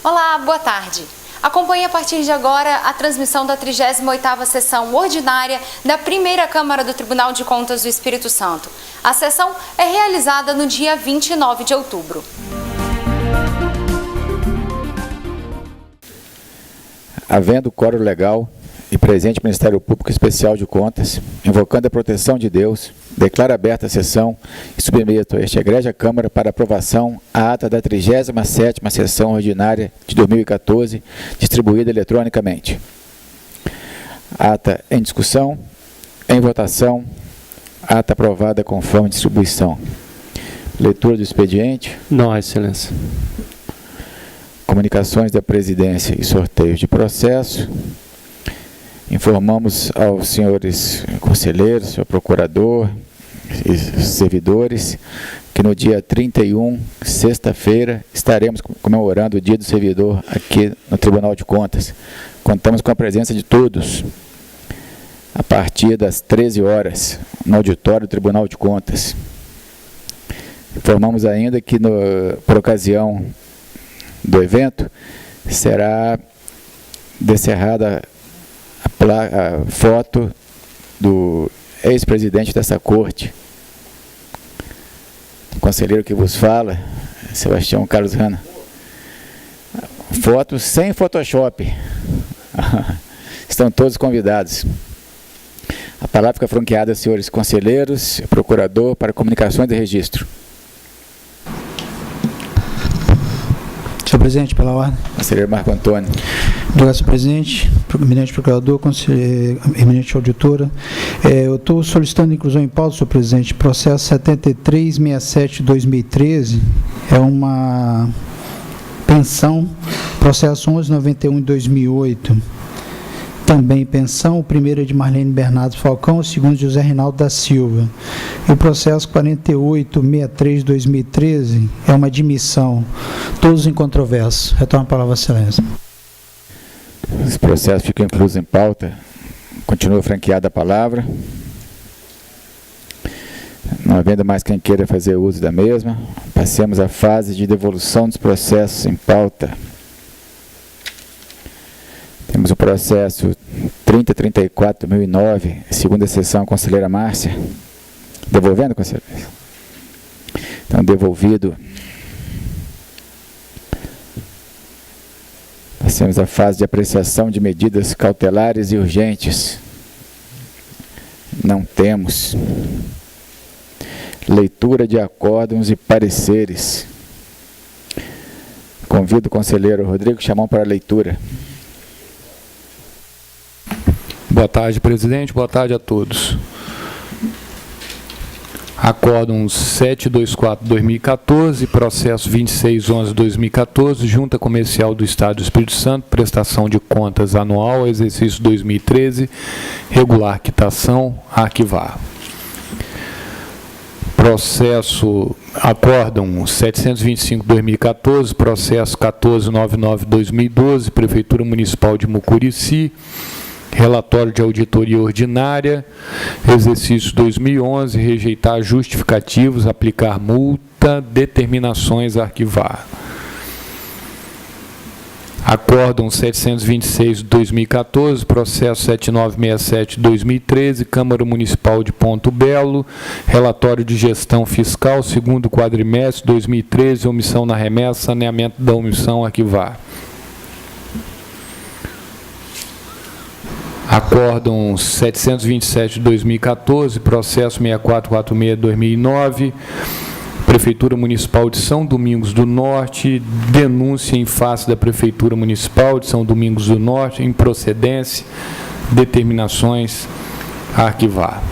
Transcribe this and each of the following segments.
Olá, boa tarde. Acompanhe a partir de agora a transmissão da 38ª sessão ordinária da primeira Câmara do Tribunal de Contas do Espírito Santo. A sessão é realizada no dia 29 de outubro. Havendo quórum legal e presente o Ministério Público Especial de Contas, invocando a proteção de Deus, declaro aberta a sessão e submeto a esta egrégia Câmara para aprovação a ata da 37ª sessão ordinária de 2014, distribuída eletronicamente. Ata em discussão, em votação, ata aprovada conforme distribuição. Leitura do expediente. Não, Excelência. Comunicações da Presidência e sorteios de processo. Informamos aos senhores conselheiros, senhor procurador e servidores, que no dia 31, sexta-feira, estaremos comemorando o Dia do Servidor aqui no Tribunal de Contas. Contamos com a presença de todos, a partir das 13 horas, no auditório do Tribunal de Contas. Informamos ainda que, por ocasião do evento, será descerrada a foto do ex-presidente dessa corte, o conselheiro que vos fala, Sebastião Carlos Hanna. Foto sem Photoshop. Estão todos convidados. A palavra fica franqueada aos senhores conselheiros, procurador para comunicações e registro. Senhor presidente, pela ordem. Conselheiro Marco Antônio. Obrigado, senhor presidente, eminente procurador, eminente auditora. Eu estou solicitando inclusão em pauta, senhor presidente, processo 7367-2013, é uma pensão, processo 1191 de 2008, também pensão, o primeiro é de Marlene Bernardo Falcão, o segundo de José Reinaldo da Silva. E o processo 4863 de 2013 é uma admissão, todos incontroversos. Retorno a palavra à excelência. Os processos ficam inclusos em pauta. Continua franqueada a palavra. Não havendo mais quem queira fazer uso da mesma, passemos à fase de devolução dos processos em pauta. Temos o processo 3034-2009, segunda sessão, conselheira Márcia. Devolvendo, conselheira? Então, devolvido. Passemos à fase de apreciação de medidas cautelares e urgentes. Não temos. Leitura de acórdãos e pareceres. Convido o conselheiro Rodrigo Chamão para a leitura. Boa tarde, presidente. Boa tarde a todos. Acórdão 724-2014, processo 2611-2014, Junta Comercial do Estado do Espírito Santo, prestação de contas anual, exercício 2013, regular quitação, arquivar. Processo, acórdão 725-2014, processo 1499-2012, Prefeitura Municipal de Mucurici, relatório de auditoria ordinária, exercício 2011, rejeitar justificativos, aplicar multa, determinações, arquivar. Acórdão 726/2014, processo 7967/2013, Câmara Municipal de Ponto Belo, relatório de gestão fiscal, segundo quadrimestre 2013, omissão na remessa, saneamento da omissão, arquivar. Acórdão 727/2014, processo 6446/2009, Prefeitura Municipal de São Domingos do Norte, denúncia em face da Prefeitura Municipal de São Domingos do Norte, improcedência, determinações, arquivar.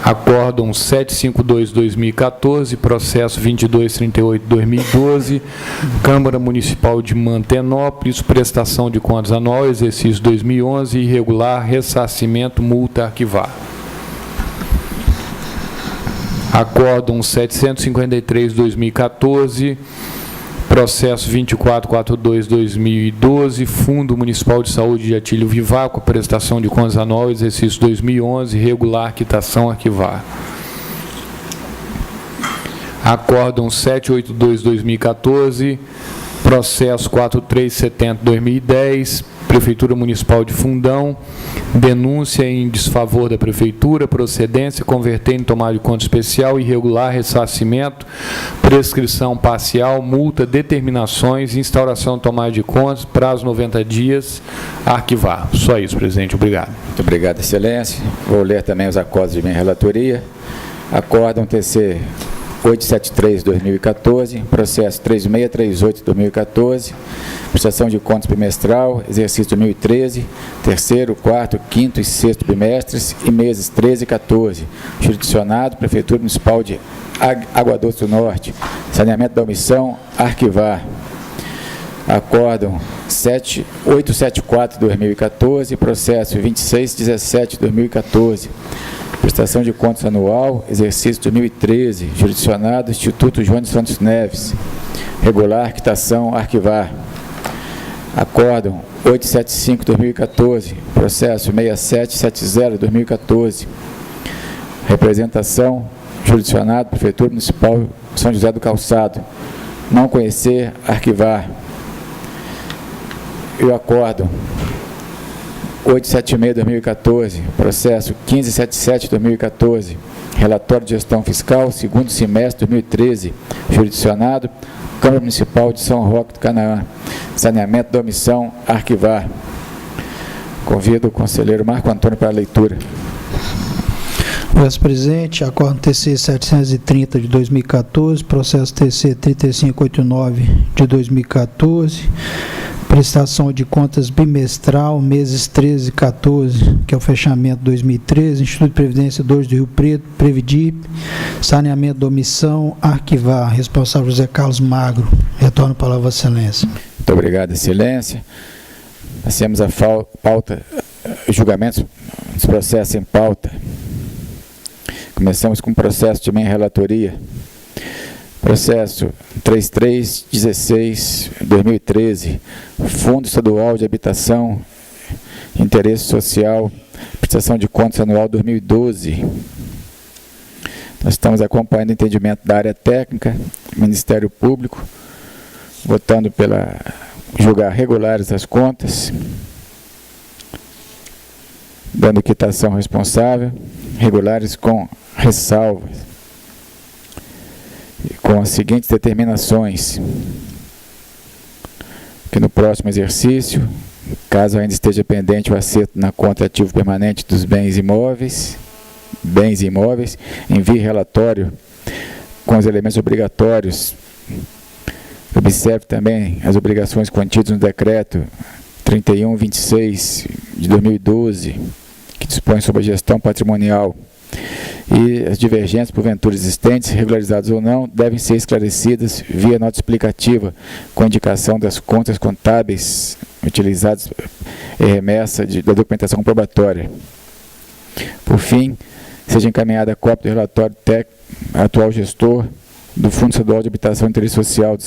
Acórdão 752/2014, processo 2238/2012, Câmara Municipal de Mantenópolis, prestação de contas anual, exercício 2011, irregular, ressarcimento, multa, arquivar. Acórdão 753/2014, processo 2442/2012, Fundo Municipal de Saúde de Atílio Vivaco, prestação de contas anual, exercício 2011, regular, quitação, arquivar. Acórdão 782/2014, Processo 4370/2010, Prefeitura Municipal de Fundão, denúncia em desfavor da Prefeitura, procedência, converter em tomada de conta especial, irregular, ressarcimento, prescrição parcial, multa, determinações, instauração de tomada de contas, prazo 90 dias, arquivar. Só isso, presidente. Obrigado. Muito obrigado, Excelência. Vou ler também os acordos de minha relatoria. Acórdão TC 873/2014, processo 3638/2014, prestação de contas bimestral, exercício 2013, terceiro, quarto, quinto e sexto bimestres e meses 13 e 14, jurisdicionado, Prefeitura Municipal de Água Doce do Norte, saneamento da omissão, arquivar. Acórdão 874/2014, processo 2617/2014, prestação de contas anual, exercício 2013, jurisdicionado, Instituto João Santos Neves, regular, quitação, arquivar. Acórdão 875/2014, processo 6770/2014, representação, jurisdicionado, Prefeitura Municipal São José do Calçado, não conhecer, arquivar. E o acórdão 876/2014, processo 1577/2014, relatório de gestão fiscal, segundo semestre 2013, jurisdicionado, Câmara Municipal de São Roque do Canaã, saneamento da omissão, arquivar. Convido o conselheiro Marco Antônio para a leitura. Vice Presidente, acórdão TC 730 de 2014, processo TC 3589 de 2014, prestação de contas bimestral, meses 13 e 14, que é o fechamento de 2013, Instituto de Previdência 2 do Rio Preto, Previdip, saneamento da omissão, arquivar. Responsável José Carlos Magro. Retorno a palavra à Excelência. Muito obrigado, Excelência. Passemos a pauta, julgamentos dos processos em pauta. Começamos com o processo de minha relatoria. Processo 3316/2013, Fundo Estadual de Habitação, Interesse Social, prestação de contas anual 2012. Nós estamos acompanhando o entendimento da área técnica, Ministério Público, votando pela julgar regulares as contas, dando quitação responsável, regulares com ressalvas, com as seguintes determinações: que no próximo exercício, caso ainda esteja pendente o acerto na conta ativo permanente dos bens e imóveis, envie relatório com os elementos obrigatórios. Observe também as obrigações contidas no decreto 3126 de 2012, que dispõe sobre a gestão patrimonial. E as divergências, porventura existentes, regularizadas ou não, devem ser esclarecidas via nota explicativa, com indicação das contas contábeis utilizadas e remessa da documentação comprobatória. Por fim, seja encaminhada a cópia do relatório técnico atual gestor do Fundo Estadual de Habitação e Interesse Social.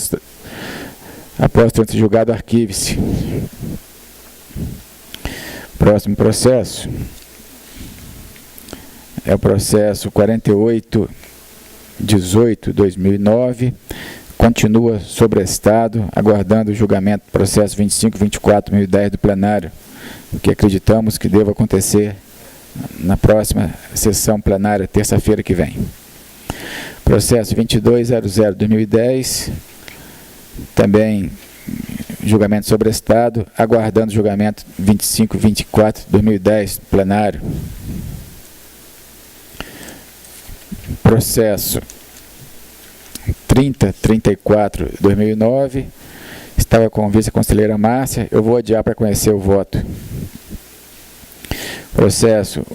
Após ter sido julgado, arquive-se. Próximo processo é o processo 4818/2009, continua sobrestado, aguardando o julgamento do processo 2524/2010 do plenário, que acreditamos que deva acontecer na próxima sessão plenária, terça-feira que vem. Processo 2200/2010, também julgamento sobrestado, aguardando o julgamento 2524/2010 plenário. Processo 3034/2009, estava com a vice-conselheira Márcia, eu vou adiar para conhecer o voto. Processo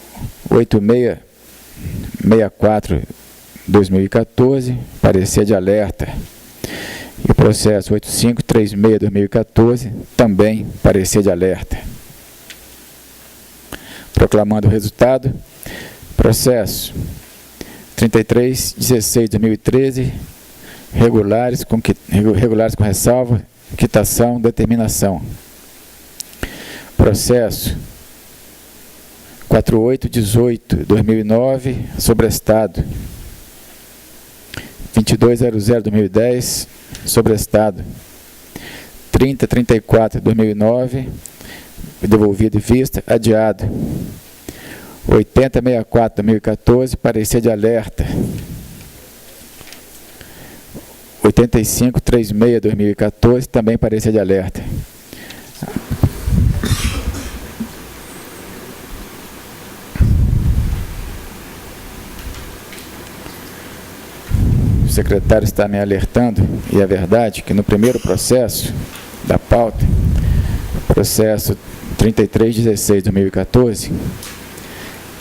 8664/2014, parecer de alerta. E o processo 8536/2014, também parecer de alerta. Proclamando o resultado, processo 3316/2013, regulares com ressalva, quitação, determinação. Processo 4818/2009, sobrestado. 2200/2010, sobrestado. 3034/2009, devolvido em vista, adiado. 8064/2014, parecer de alerta. 8536/2014, também parecer de alerta. O secretário está me alertando, e é verdade, que no primeiro processo da pauta, processo 3316/2014,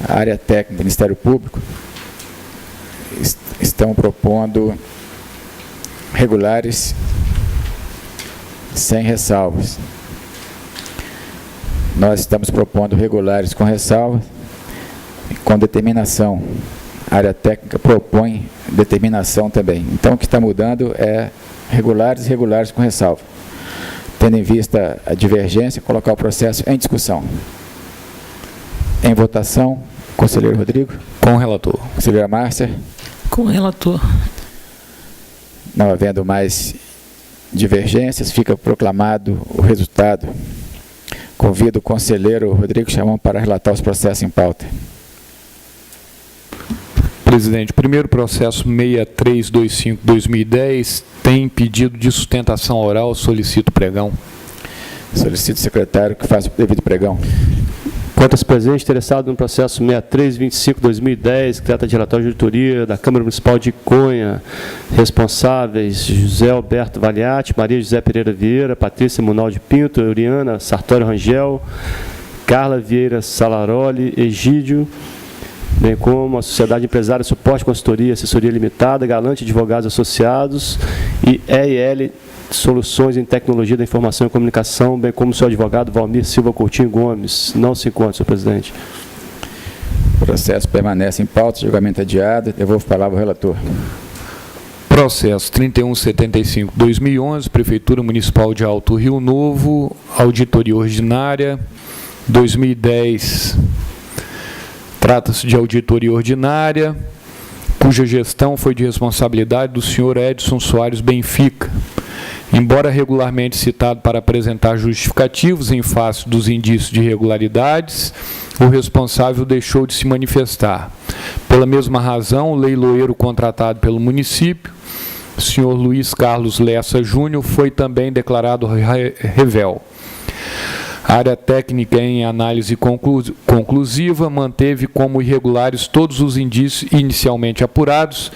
a área técnica do Ministério Público estão propondo regulares sem ressalvas. Nós estamos propondo regulares com ressalvas e com determinação. A área técnica propõe determinação também. Então, o que está mudando é regulares e irregulares com ressalva. Tendo em vista a divergência, colocar o processo em discussão. Em votação, conselheiro Rodrigo. Com o relator. Conselheira Márcia. Com o relator. Não havendo mais divergências, fica proclamado o resultado. Convido o conselheiro Rodrigo Chamon para relatar os processos em pauta. Presidente, o primeiro processo 6325/2010 tem pedido de sustentação oral, solicito pregão. Solicito ao secretário que faça o devido pregão. Quantas presentes, interessado no processo 6325/2010, que trata de relatório de auditoria da Câmara Municipal de Conha, responsáveis José Alberto Valiati, Maria José Pereira Vieira, Patrícia Munaldi Pinto, Euriana Sartório Rangel, Carla Vieira Salaroli, Egídio, bem como a Sociedade Empresária Suporte Consultoria Assessoria Limitada, Galante Advogados Associados e EIL Soluções em Tecnologia da Informação e Comunicação, bem como o seu advogado Valmir Silva Coutinho Gomes. Não se encontra, senhor presidente. O processo permanece em pauta, julgamento adiado. Devolvo a palavra ao relator. Processo 3175/2011, Prefeitura Municipal de Alto Rio Novo, auditoria ordinária, 2010. Trata-se de auditoria ordinária, cuja gestão foi de responsabilidade do senhor Edson Soares Benfica. Embora regularmente citado para apresentar justificativos em face dos indícios de irregularidades, o responsável deixou de se manifestar. Pela mesma razão, o leiloeiro contratado pelo município, o senhor Luiz Carlos Lessa Júnior, foi também declarado revel. A área técnica, em análise conclusiva, manteve como irregulares todos os indícios inicialmente apurados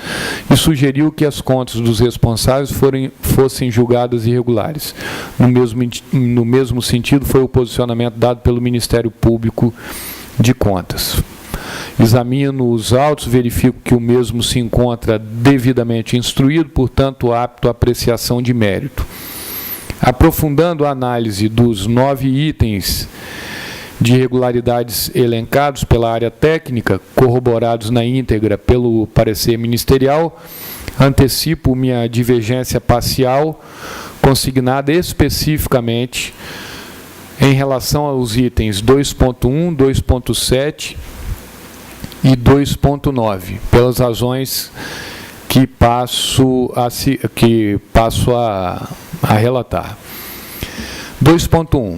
e sugeriu que as contas dos responsáveis fossem julgadas irregulares. No mesmo sentido, foi o posicionamento dado pelo Ministério Público de Contas. Examino os autos, verifico que o mesmo se encontra devidamente instruído, portanto, apto à apreciação de mérito. Aprofundando a análise dos 9 itens de irregularidades elencados pela área técnica, corroborados na íntegra pelo parecer ministerial, antecipo minha divergência parcial, consignada especificamente em relação aos itens 2.1, 2.7 e 2.9, pelas razões que passo a relatar. 2.1.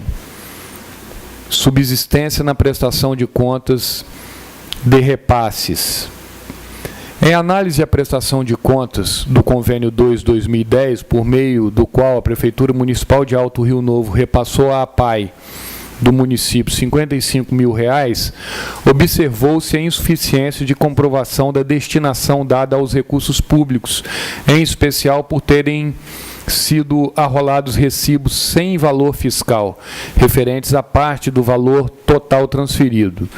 Subsistência na prestação de contas de repasses. Em análise à prestação de contas do Convênio 2/2010, por meio do qual a Prefeitura Municipal de Alto Rio Novo repassou à APAI do município R$ 55 mil, observou-se a insuficiência de comprovação da destinação dada aos recursos públicos, em especial por terem sido arrolados recibos sem valor fiscal, referentes à parte do valor total transferido,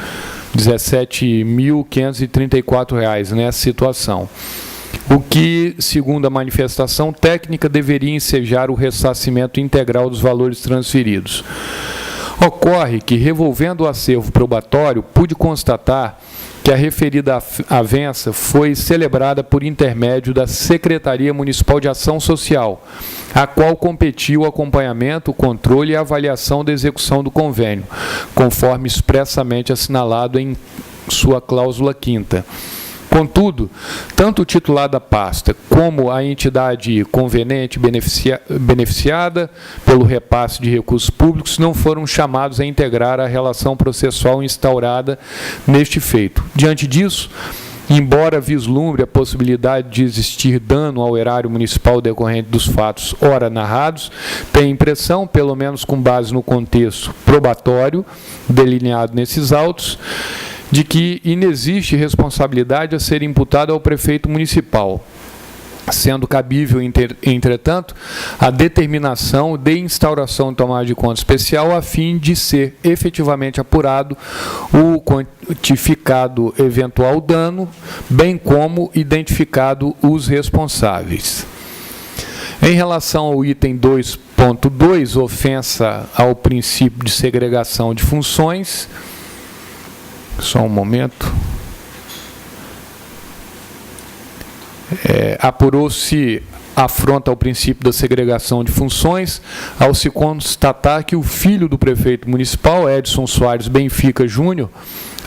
R$ 17.534 nessa situação. O que, segundo a manifestação técnica, deveria ensejar o ressarcimento integral dos valores transferidos. Ocorre que, revolvendo o acervo probatório, pude constatar que a referida avença foi celebrada por intermédio da Secretaria Municipal de Ação Social, a qual competiu o acompanhamento, o controle e a avaliação da execução do convênio, conforme expressamente assinalado em sua cláusula 5ª. Contudo, tanto o titular da pasta como a entidade conveniente beneficiada pelo repasse de recursos públicos não foram chamados a integrar a relação processual instaurada neste feito. Diante disso, embora vislumbre a possibilidade de existir dano ao erário municipal decorrente dos fatos ora narrados, tem impressão, pelo menos com base no contexto probatório delineado nesses autos, de que inexiste responsabilidade a ser imputada ao prefeito municipal, sendo cabível, entretanto, a determinação de instauração de tomada de conta especial a fim de ser efetivamente apurado o quantificado eventual dano, bem como identificado os responsáveis. Em relação ao item 2.2, ofensa ao princípio de segregação de funções, só um momento. Apurou-se afronta ao princípio da segregação de funções ao se constatar que o filho do prefeito municipal, Edson Soares Benfica Júnior,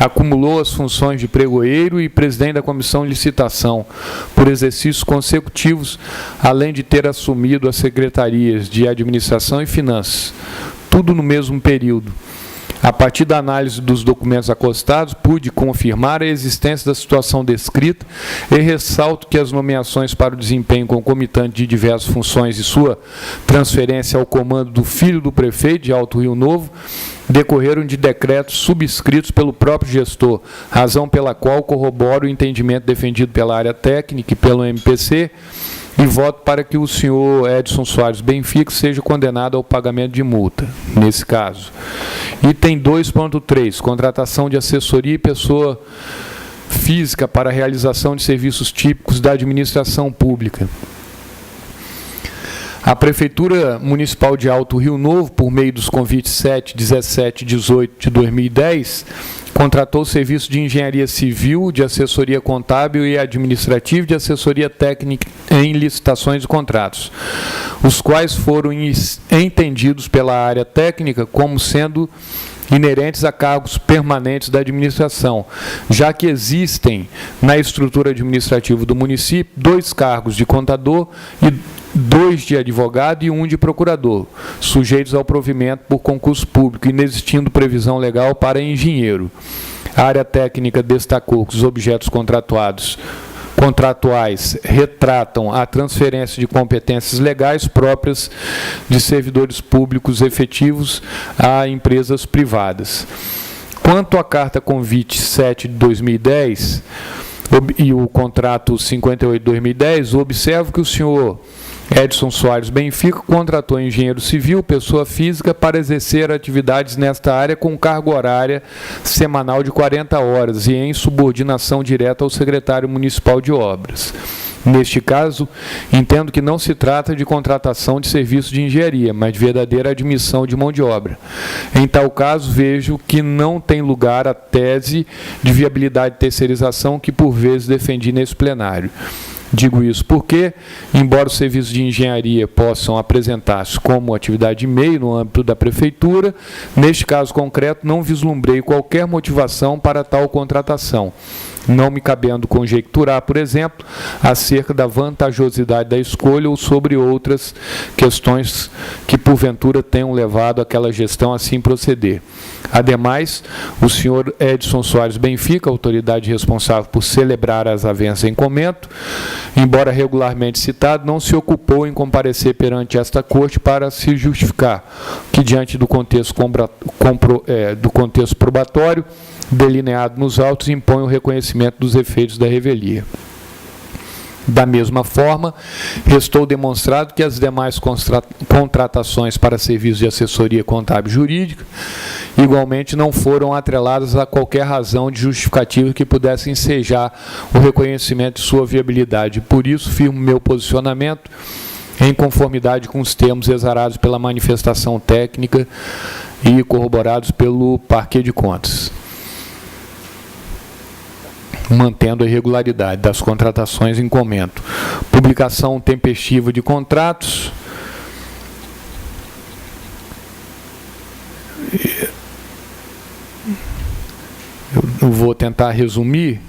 acumulou as funções de pregoeiro e presidente da comissão de licitação por exercícios consecutivos, além de ter assumido as secretarias de administração e finanças, tudo no mesmo período. A partir da análise dos documentos acostados, pude confirmar a existência da situação descrita e ressalto que as nomeações para o desempenho concomitante de diversas funções e sua transferência ao comando do filho do prefeito de Alto Rio Novo decorreram de decretos subscritos pelo próprio gestor, razão pela qual corroboro o entendimento defendido pela área técnica e pelo MPC, e voto para que o senhor Edson Soares Benfica seja condenado ao pagamento de multa, nesse caso. Item 2.3, contratação de assessoria e pessoa física para a realização de serviços típicos da administração pública. A Prefeitura Municipal de Alto Rio Novo, por meio dos convites 7, 17 e 18 de 2010, contratou o serviço de engenharia civil, de assessoria contábil e administrativa, de assessoria técnica em licitações e contratos, os quais foram entendidos pela área técnica como sendo inerentes a cargos permanentes da administração, já que existem na estrutura administrativa do município 2 cargos de contador e 2 de advogado e 1 de procurador, sujeitos ao provimento por concurso público, inexistindo previsão legal para engenheiro. A área técnica destacou que os objetos contratuais retratam a transferência de competências legais próprias de servidores públicos efetivos a empresas privadas. Quanto à carta convite 7 de 2010 e o contrato 58 de 2010, observo que o senhor Edson Soares Benfica contratou engenheiro civil, pessoa física, para exercer atividades nesta área com carga horária semanal de 40 horas e em subordinação direta ao secretário municipal de obras. Neste caso, entendo que não se trata de contratação de serviço de engenharia, mas de verdadeira admissão de mão de obra. Em tal caso, vejo que não tem lugar a tese de viabilidade de terceirização que por vezes defendi nesse plenário. Digo isso porque, embora os serviços de engenharia possam apresentar-se como atividade de meio no âmbito da Prefeitura, neste caso concreto não vislumbrei qualquer motivação para tal contratação, não me cabendo conjecturar, por exemplo, acerca da vantajosidade da escolha ou sobre outras questões que porventura tenham levado aquela gestão a assim proceder. Ademais, o senhor Edson Soares Benfica, autoridade responsável por celebrar as avenças em comento, embora regularmente citado, não se ocupou em comparecer perante esta corte para se justificar, que diante do contexto probatório delineado nos autos impõe o reconhecimento dos efeitos da revelia. Da mesma forma, restou demonstrado que as demais contratações para serviços de assessoria contábil e jurídica igualmente não foram atreladas a qualquer razão de justificativa que pudesse ensejar o reconhecimento de sua viabilidade. Por isso, firmo meu posicionamento em conformidade com os termos exarados pela manifestação técnica e corroborados pelo Parquê de Contas, mantendo a irregularidade das contratações em comento. Publicação tempestiva de contratos. Eu vou tentar resumir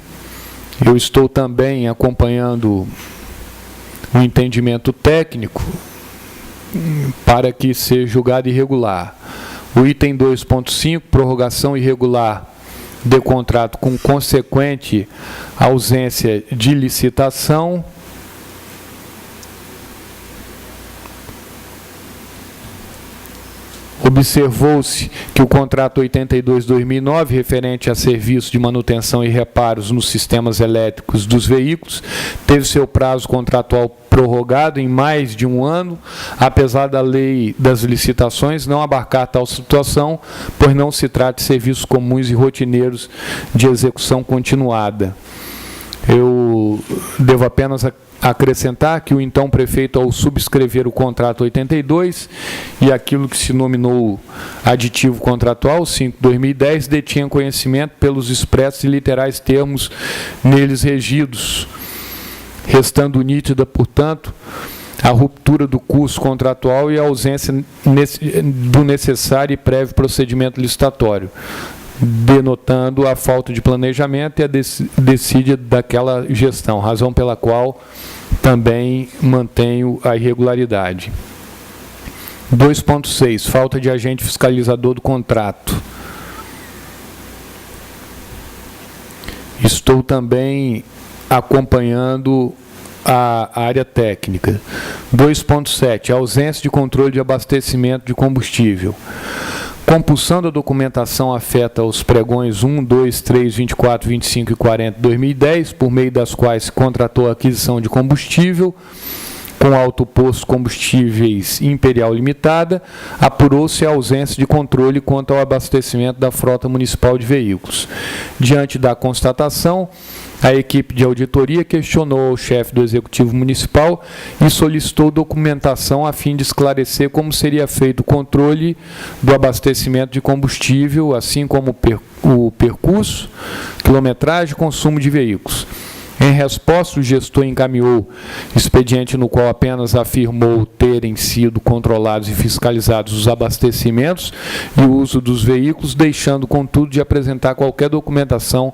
Eu estou também acompanhando o entendimento técnico para que seja julgado irregular. O item 2.5, prorrogação irregular de contrato com consequente ausência de licitação. Observou-se que o contrato 82/2009, referente a serviços de manutenção e reparos nos sistemas elétricos dos veículos, teve seu prazo contratual prorrogado em mais de um ano, apesar da lei das licitações não abarcar tal situação, pois não se trata de serviços comuns e rotineiros de execução continuada. Eu devo apenas acrescentar que o então prefeito, ao subscrever o contrato 82 e aquilo que se nominou aditivo contratual 5/2010, detinha conhecimento pelos expressos e literais termos neles regidos, restando nítida, portanto, a ruptura do curso contratual e a ausência do necessário e prévio procedimento licitatório, denotando a falta de planejamento e a desídia daquela gestão, razão pela qual também mantenho a irregularidade. 2.6, falta de agente fiscalizador do contrato. Estou também acompanhando a área técnica. 2.7, ausência de controle de abastecimento de combustível. Compulsão da documentação afeta os pregões 1, 2, 3, 24, 25 e 40 de 2010, por meio das quais se contratou a aquisição de combustível com Autoposto Combustíveis Imperial Limitada, apurou-se a ausência de controle quanto ao abastecimento da frota municipal de veículos. Diante da constatação, a equipe de auditoria questionou ao chefe do Executivo Municipal e solicitou documentação a fim de esclarecer como seria feito o controle do abastecimento de combustível, assim como o percurso, quilometragem e consumo de veículos. Em resposta, o gestor encaminhou expediente no qual apenas afirmou terem sido controlados e fiscalizados os abastecimentos e o uso dos veículos, deixando, contudo, de apresentar qualquer documentação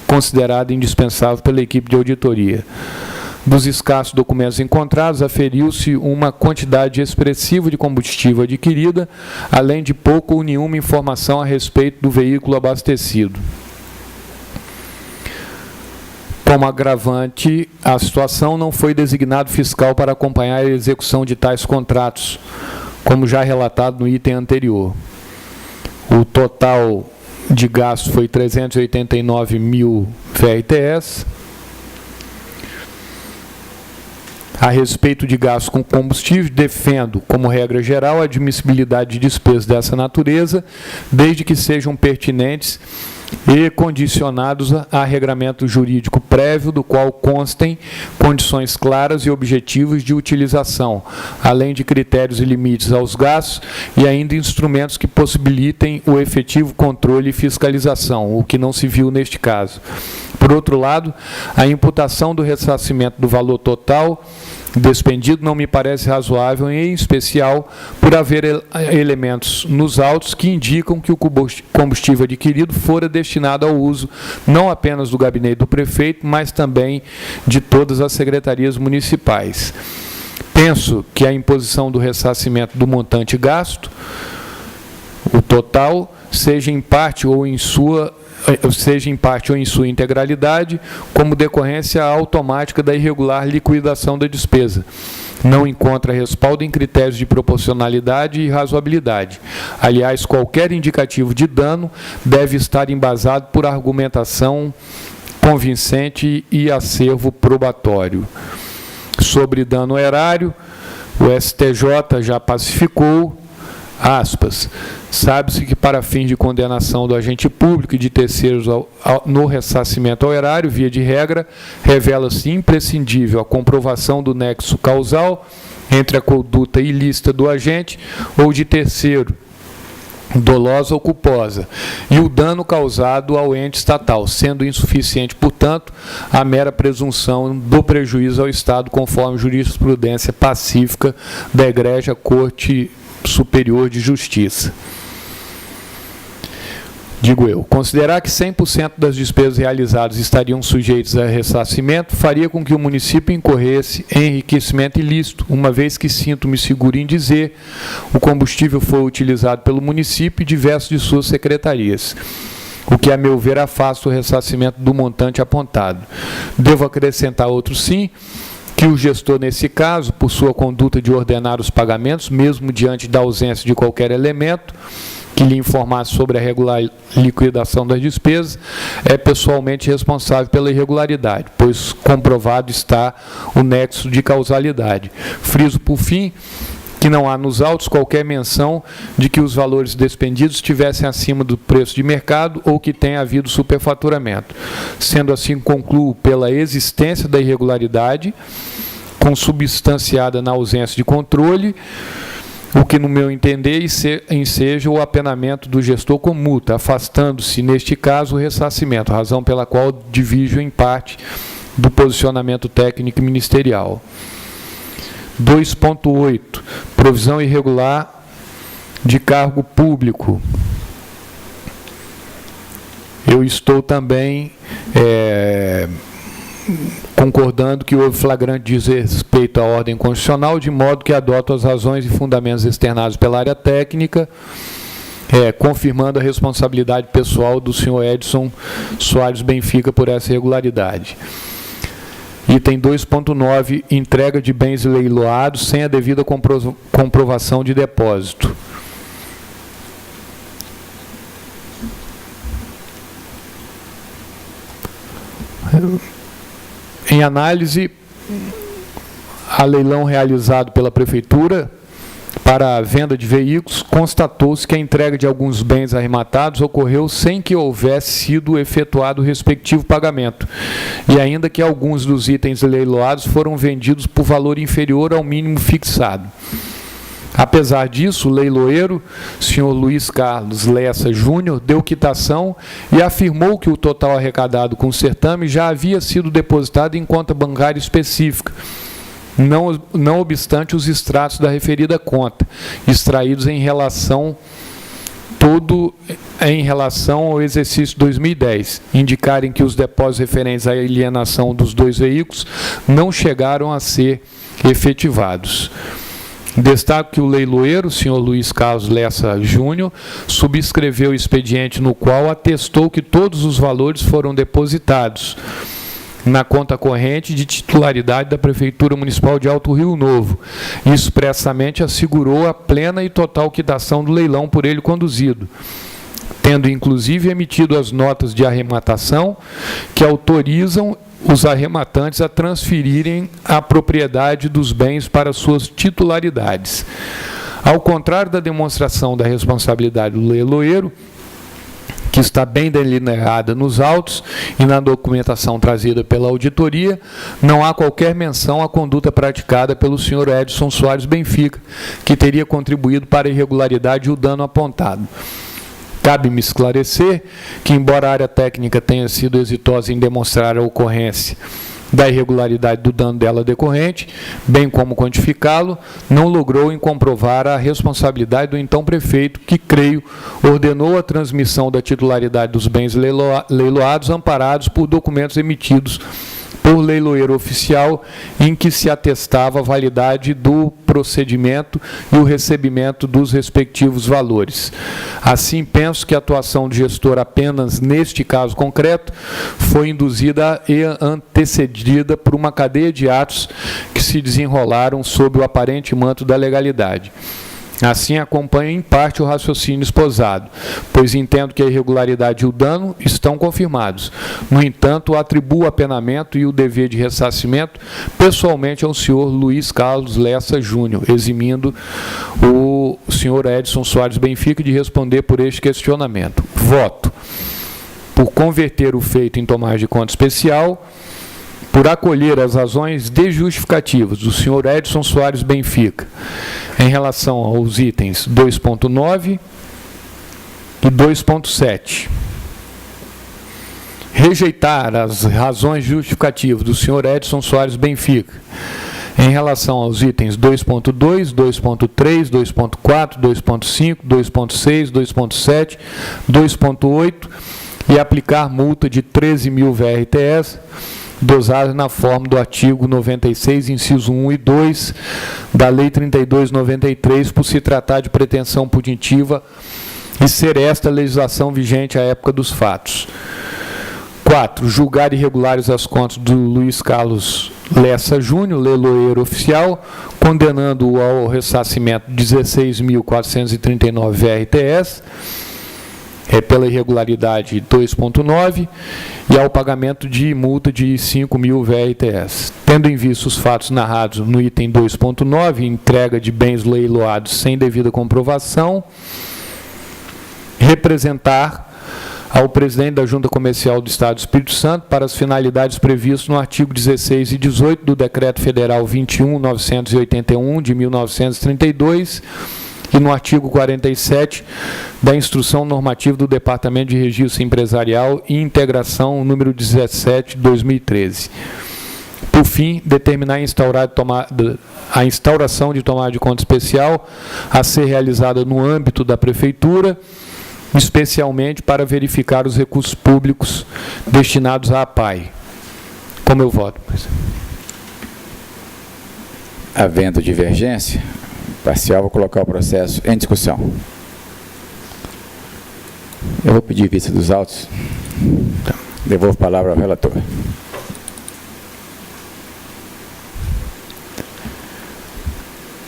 considerada indispensável pela equipe de auditoria. Dos escassos documentos encontrados, aferiu-se uma quantidade expressiva de combustível adquirida, além de pouca ou nenhuma informação a respeito do veículo abastecido. Como agravante, a situação, não foi designado fiscal para acompanhar a execução de tais contratos, como já relatado no item anterior. O total de gasto foi 389 mil VRTs. A respeito de gastos com combustível, defendo, como regra geral, a admissibilidade de despesas dessa natureza, desde que sejam pertinentes e condicionados a regramento jurídico prévio, do qual constem condições claras e objetivos de utilização, além de critérios e limites aos gastos e ainda instrumentos que possibilitem o efetivo controle e fiscalização, o que não se viu neste caso. Por outro lado, a imputação do ressarcimento do valor total despendido não me parece razoável, em especial por haver elementos nos autos que indicam que o combustível adquirido fora destinado ao uso não apenas do gabinete do prefeito, mas também de todas as secretarias municipais. Penso que a imposição do ressarcimento do montante gasto, o total, seja em parte ou em sua integralidade, como decorrência automática da irregular liquidação da despesa. Não encontra respaldo em critérios de proporcionalidade e razoabilidade. Aliás, qualquer indicativo de dano deve estar embasado por argumentação convincente e acervo probatório. Sobre dano erário, o STJ já pacificou, aspas, sabe-se que para fins de condenação do agente público e de terceiros no ressarcimento ao erário, via de regra, revela-se imprescindível a comprovação do nexo causal entre a conduta ilícita do agente ou de terceiro, dolosa ou culposa, e o dano causado ao ente estatal, sendo insuficiente, portanto, a mera presunção do prejuízo ao Estado, conforme jurisprudência pacífica da Egrégia Corte Superior de Justiça. digo eu, considerar que 100% das despesas realizadas estariam sujeitas a ressarcimento faria com que o município incorresse em enriquecimento ilícito, uma vez que sinto-me seguro em dizer o combustível foi utilizado pelo município e diversas de suas secretarias, o que, a meu ver, afasta o ressarcimento do montante apontado. Devo acrescentar outro sim, que o gestor, nesse caso, por sua conduta de ordenar os pagamentos, mesmo diante da ausência de qualquer elemento que lhe informasse sobre a regular liquidação das despesas, é pessoalmente responsável pela irregularidade, pois comprovado está o nexo de causalidade. Friso, por fim, que não há nos autos qualquer menção de que os valores despendidos estivessem acima do preço de mercado ou que tenha havido superfaturamento. Sendo assim, concluo pela existência da irregularidade, consubstanciada na ausência de controle, o que, no meu entender, enseja o apenamento do gestor com multa, afastando-se, neste caso, o ressarcimento, razão pela qual divijo em parte do posicionamento técnico ministerial. 2.8. Provisão irregular de cargo público. Eu estou também concordando que houve flagrante desrespeito à ordem constitucional, de modo que adoto as razões e fundamentos externados pela área técnica, confirmando a responsabilidade pessoal do senhor Edson Soares Benfica por essa irregularidade. Item 2.9, entrega de bens leiloados sem a devida comprovação de depósito. Em análise, a leilão realizado pela Prefeitura para a venda de veículos, constatou-se que a entrega de alguns bens arrematados ocorreu sem que houvesse sido efetuado o respectivo pagamento, e ainda que alguns dos itens leiloados foram vendidos por valor inferior ao mínimo fixado. Apesar disso, o leiloeiro, senhor Luiz Carlos Lessa Júnior, deu quitação e afirmou que o total arrecadado com o certame já havia sido depositado em conta bancária específica, não obstante os extratos da referida conta, extraídos em relação ao exercício 2010, indicarem que os depósitos referentes à alienação dos dois veículos não chegaram a ser efetivados. Destaco que o leiloeiro, senhor Luiz Carlos Lessa Júnior, subscreveu o expediente no qual atestou que todos os valores foram depositados na conta corrente de titularidade da Prefeitura Municipal de Alto Rio Novo e expressamente assegurou a plena e total quitação do leilão por ele conduzido, tendo inclusive emitido as notas de arrematação que autorizam os arrematantes a transferirem a propriedade dos bens para suas titularidades. Ao contrário da demonstração da responsabilidade do leiloeiro, que está bem delineada nos autos e na documentação trazida pela auditoria, não há qualquer menção à conduta praticada pelo senhor Edson Soares Benfica, que teria contribuído para a irregularidade e o dano apontado. Cabe-me esclarecer que, embora a área técnica tenha sido exitosa em demonstrar a ocorrência da irregularidade do dano dela decorrente, bem como quantificá-lo, não logrou em comprovar a responsabilidade do então prefeito, que, creio, ordenou a transmissão da titularidade dos bens leiloados amparados por documentos emitidos por leiloeiro oficial em que se atestava a validade do procedimento e o recebimento dos respectivos valores. Assim, penso que a atuação do gestor apenas neste caso concreto foi induzida e antecedida por uma cadeia de atos que se desenrolaram sob o aparente manto da legalidade. Assim, acompanho em parte o raciocínio esposado, pois entendo que a irregularidade e o dano estão confirmados. No entanto, atribuo o apenamento e o dever de ressarcimento pessoalmente ao senhor Luiz Carlos Lessa Júnior, eximindo o senhor Edson Soares Benfica de responder por este questionamento. Voto por converter o feito em tomada de conta especial, por acolher as razões desjustificativas do senhor Edson Soares Benfica em relação aos itens 2.9 e 2.7. Rejeitar as razões justificativas do senhor Edson Soares Benfica Em relação aos itens 2.2, 2.3, 2.4, 2.5, 2.6, 2.7, 2.8 e aplicar multa de 13.000 VRTS, dosada na forma do artigo 96, inciso 1 e 2 da Lei 32.93, por se tratar de pretensão punitiva e ser esta a legislação vigente à época dos fatos. 4. Julgar irregulares as contas do Luiz Carlos Lessa Júnior, leiloeiro oficial, condenando-o ao ressarcimento de 16.439 VRTS, pela irregularidade 2.9, e ao pagamento de multa de 5.000 VRTS. Tendo em vista os fatos narrados no item 2.9, entrega de bens leiloados sem devida comprovação, representar ao presidente da Junta Comercial do Estado do Espírito Santo para as finalidades previstas no artigo 16 e 18 do Decreto Federal 21.981, de 1932, e no artigo 47 da Instrução Normativa do Departamento de Registro Empresarial e Integração, número 17, de 2013. Por fim, determinar a instauração de tomada de conta especial a ser realizada no âmbito da Prefeitura, especialmente para verificar os recursos públicos destinados à APAI. Como eu voto? Havendo divergência parcial, vou colocar o processo em discussão. Eu vou pedir vista dos autos. Devolvo a palavra ao relator.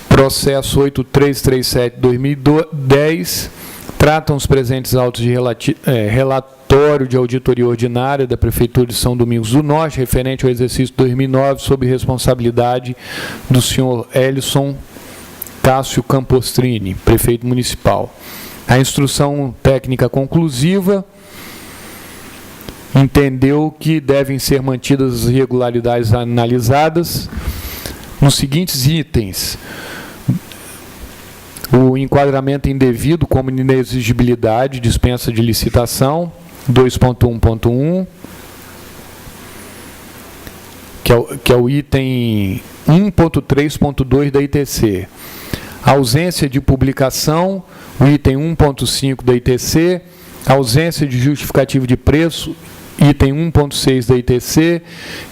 Processo 8337/2010 tratam os presentes autos de relatório de auditoria ordinária da Prefeitura de São Domingos do Norte, referente ao exercício 2009, sob responsabilidade do senhor Elison Cássio Campostrini, prefeito municipal. A instrução técnica conclusiva entendeu que devem ser mantidas as irregularidades analisadas nos seguintes itens: o enquadramento indevido como inexigibilidade, dispensa de licitação, 2.1.1, que é o item 1.3.2 da ITC. Ausência de publicação, o item 1.5 da ITC. Ausência de justificativo de preço, item 1.6 da ITC.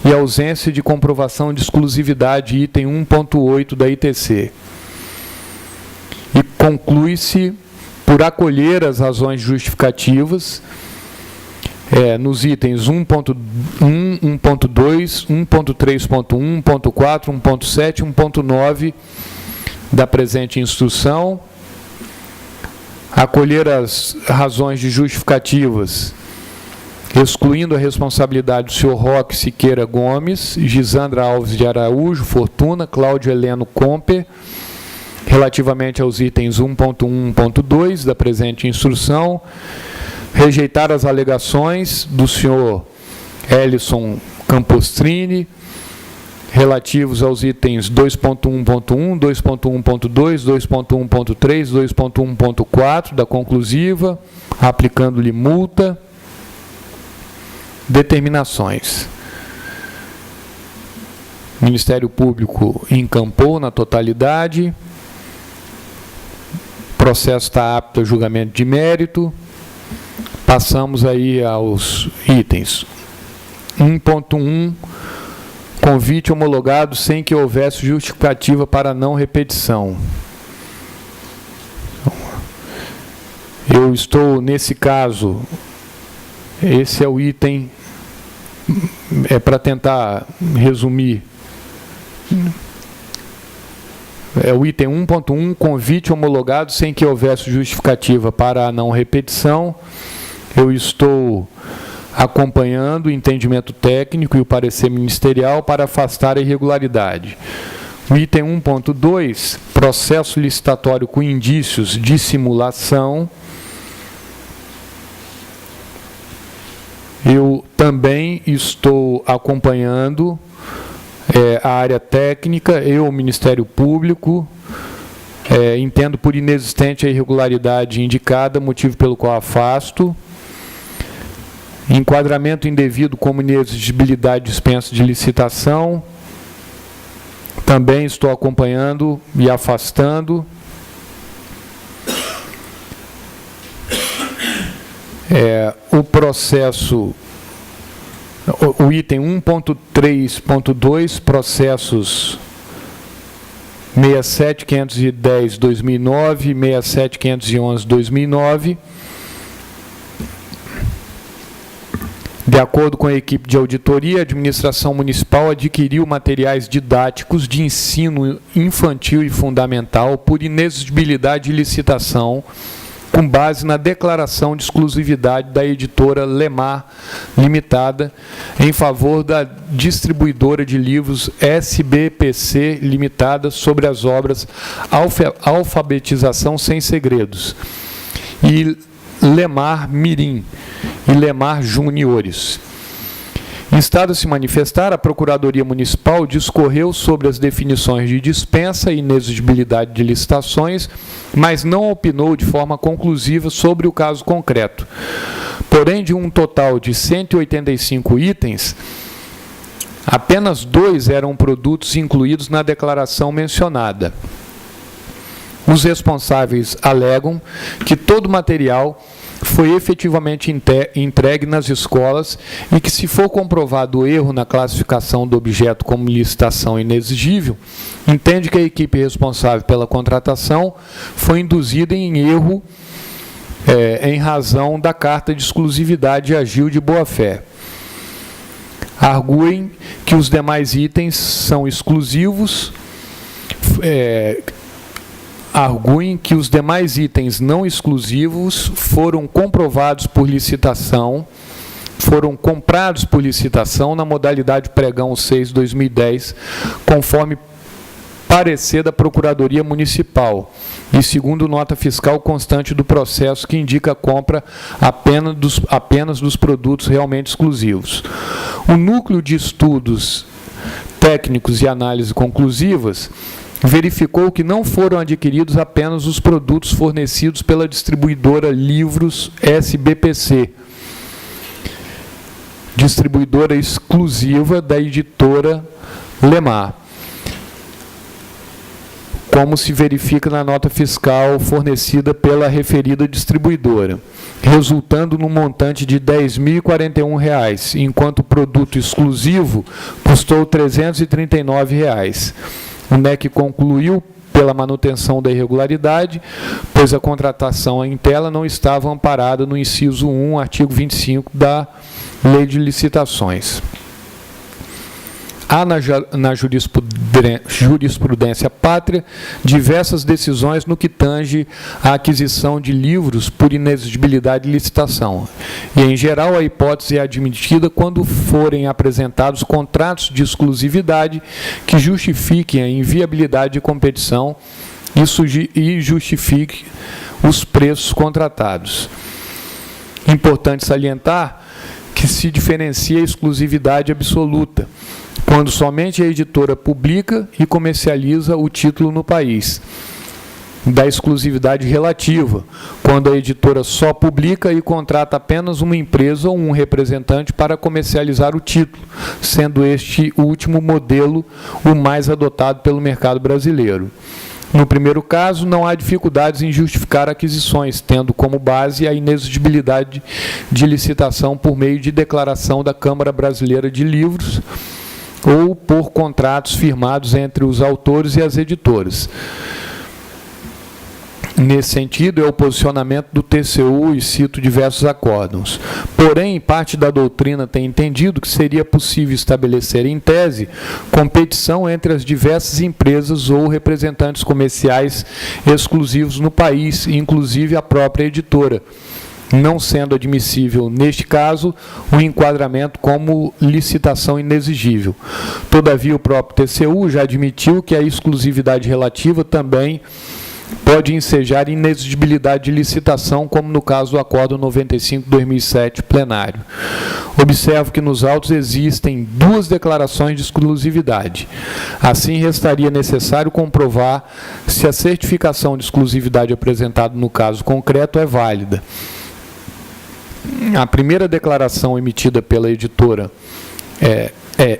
E ausência de comprovação de exclusividade, item 1.8 da ITC. E conclui-se por acolher as razões justificativas nos itens 1.1, 1.2, 1.3.1, 1.4, 1.7 e 1.9 da presente instrução, acolher as razões de justificativas, excluindo a responsabilidade do senhor Roque Siqueira Gomes, Gisandra Alves de Araújo Fortuna, Cláudio Heleno Comper, relativamente aos itens 1.1 e 1.2 da presente instrução, rejeitar as alegações do senhor Elison Campostrini, relativos aos itens 2.1.1, 2.1.2, 2.1.3, 2.1.4 da conclusiva, aplicando-lhe multa. Determinações. O Ministério Público encampou na totalidade. O processo está apto a julgamento de mérito. Passamos aí aos itens 1.1, convite homologado sem que houvesse justificativa para não repetição. Eu estou, nesse caso, esse é o item, para tentar resumir, é o item 1.1, convite homologado sem que houvesse justificativa para a não repetição. Eu estou acompanhando o entendimento técnico e o parecer ministerial para afastar a irregularidade. O item 1.2, processo licitatório com indícios de simulação. Eu também estou acompanhando a área técnica e o Ministério Público. Entendo por inexistente a irregularidade indicada, motivo pelo qual afasto. Enquadramento indevido como inexigibilidade dispensa de licitação. Também estou acompanhando e afastando. O processo, o item 1.3.2, processos 67510-2009, 67511-2009. De acordo com a equipe de auditoria, a administração municipal adquiriu materiais didáticos de ensino infantil e fundamental por inexigibilidade de licitação, com base na declaração de exclusividade da editora Lemar Limitada, em favor da distribuidora de livros SBPC Limitada sobre as obras Alfabetização Sem Segredos e Lemar Mirim e Lemar Juniores. Instado a se manifestar, a Procuradoria Municipal discorreu sobre as definições de dispensa e inexigibilidade de licitações, mas não opinou de forma conclusiva sobre o caso concreto. Porém, de um total de 185 itens, apenas 2 eram produtos incluídos na declaração mencionada. Os responsáveis alegam que todo o material foi efetivamente entregue nas escolas e que, se for comprovado o erro na classificação do objeto como licitação inexigível, entende que a equipe responsável pela contratação foi induzida em erro em razão da carta de exclusividade e agiu de boa-fé. Arguem que os demais itens são exclusivos, arguem que os demais itens não exclusivos foram comprovados por licitação, foram comprados por licitação na modalidade pregão 6/2010, conforme parecer da Procuradoria Municipal e segundo nota fiscal constante do processo, que indica a compra apenas dos produtos realmente exclusivos. O Núcleo de Estudos Técnicos e Análises Conclusivas verificou que não foram adquiridos apenas os produtos fornecidos pela distribuidora Livros SBPC, distribuidora exclusiva da editora Lemar, como se verifica na nota fiscal fornecida pela referida distribuidora, resultando num montante de R$ 10.041, enquanto o produto exclusivo custou R$ 339. O NEC concluiu pela manutenção da irregularidade, pois a contratação em tela não estava amparada no inciso 1, artigo 25 da Lei de Licitações. Há na jurisprudência pátria diversas decisões no que tange à aquisição de livros por inexigibilidade de licitação. E, em geral, a hipótese é admitida quando forem apresentados contratos de exclusividade que justifiquem a inviabilidade de competição e justifiquem os preços contratados. Importante salientar que se diferencia a exclusividade absoluta, quando somente a editora publica e comercializa o título no país, da exclusividade relativa, quando a editora só publica e contrata apenas uma empresa ou um representante para comercializar o título, sendo este último modelo o mais adotado pelo mercado brasileiro. No primeiro caso, não há dificuldades em justificar aquisições, tendo como base a inexigibilidade de licitação por meio de declaração da Câmara Brasileira de Livros ou por contratos firmados entre os autores e as editoras. Nesse sentido, é o posicionamento do TCU e cito diversos acórdãos. Porém, parte da doutrina tem entendido que seria possível estabelecer, em tese, competição entre as diversas empresas ou representantes comerciais exclusivos no país, inclusive a própria editora, não sendo admissível, neste caso, o enquadramento como licitação inexigível. Todavia, o próprio TCU já admitiu que a exclusividade relativa também pode ensejar inexigibilidade de licitação, como no caso do Acórdão 95/2007 plenário. Observo que nos autos existem 2 declarações de exclusividade. Assim, restaria necessário comprovar se a certificação de exclusividade apresentada no caso concreto é válida. A primeira declaração emitida pela editora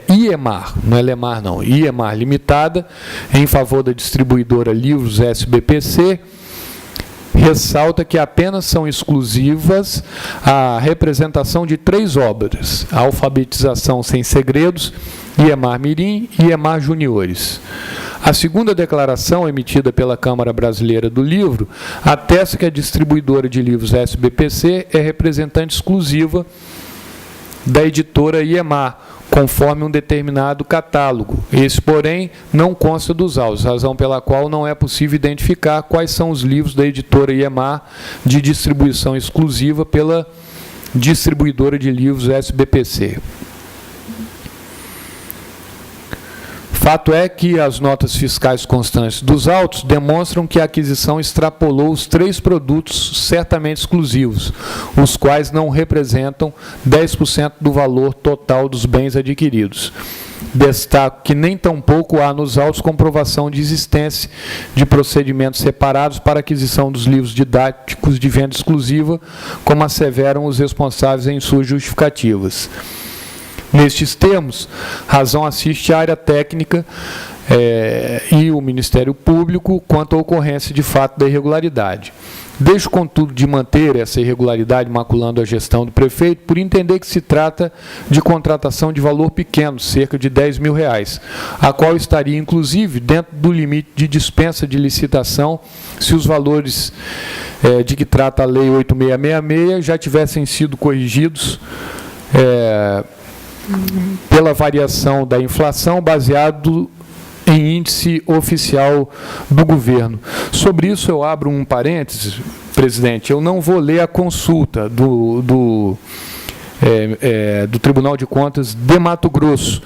IEMAR, não é LEMAR não, IEMAR Limitada, em favor da distribuidora Livros SBPC, ressalta que apenas são exclusivas a representação de 3 obras: Alfabetização Sem Segredos, IEMAR Mirim e IEMAR Juniores. A segunda declaração, emitida pela Câmara Brasileira do Livro, atesta que a distribuidora de livros SBPC é representante exclusiva da editora IEMAR, conforme um determinado catálogo. Esse, porém, não consta dos autos, razão pela qual não é possível identificar quais são os livros da editora IEMAR de distribuição exclusiva pela distribuidora de livros SBPC. Fato é que as notas fiscais constantes dos autos demonstram que a aquisição extrapolou os 3 produtos certamente exclusivos, os quais não representam 10% do valor total dos bens adquiridos. Destaco que nem tampouco há nos autos comprovação de existência de procedimentos separados para aquisição dos livros didáticos de venda exclusiva, como asseveram os responsáveis em suas justificativas. Nestes termos, razão assiste a área técnica e o Ministério Público quanto à ocorrência de fato da irregularidade. Deixo, contudo, de manter essa irregularidade maculando a gestão do prefeito por entender que se trata de contratação de valor pequeno, cerca de R$10 mil, a qual estaria, inclusive, dentro do limite de dispensa de licitação se os valores de que trata a Lei 8666 já tivessem sido corrigidos pela variação da inflação baseado em índice oficial do governo. Sobre isso eu abro um parênteses, presidente. Eu não vou ler a consulta do Tribunal de Contas de Mato Grosso.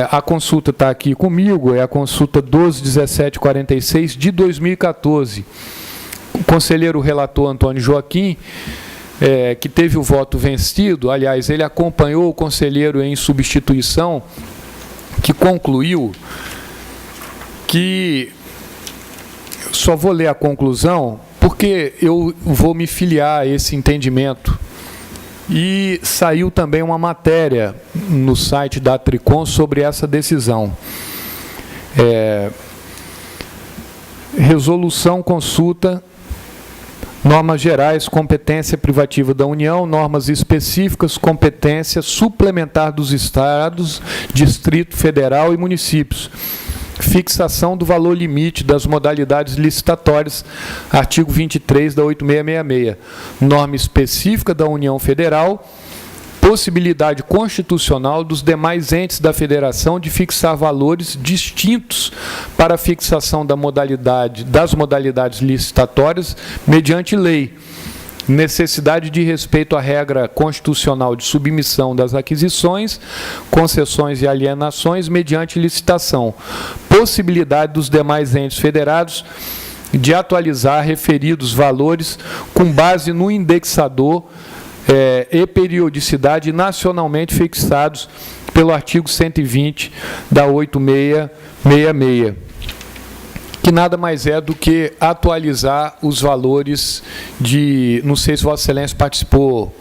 A consulta está aqui comigo, é a consulta 12.1746 de 2014. O conselheiro relator Antônio Joaquim, que teve o voto vencido, aliás, ele acompanhou o conselheiro em substituição, que concluiu que, só vou ler a conclusão, porque eu vou me filiar a esse entendimento, e saiu também uma matéria no site da Tricom sobre essa decisão. Resolução consulta normas gerais, competência privativa da União, normas específicas, competência suplementar dos Estados, Distrito Federal e municípios. Fixação do valor limite das modalidades licitatórias, artigo 23 da 8666. Norma específica da União Federal, possibilidade constitucional dos demais entes da federação de fixar valores distintos para a fixação das modalidades licitatórias mediante lei, necessidade de respeito à regra constitucional de submissão das aquisições, concessões e alienações mediante licitação, possibilidade dos demais entes federados de atualizar referidos valores com base no indexador e periodicidade nacionalmente fixados pelo artigo 120 da 8666, que nada mais é do que atualizar os valores de... Não sei se Vossa Excelência participou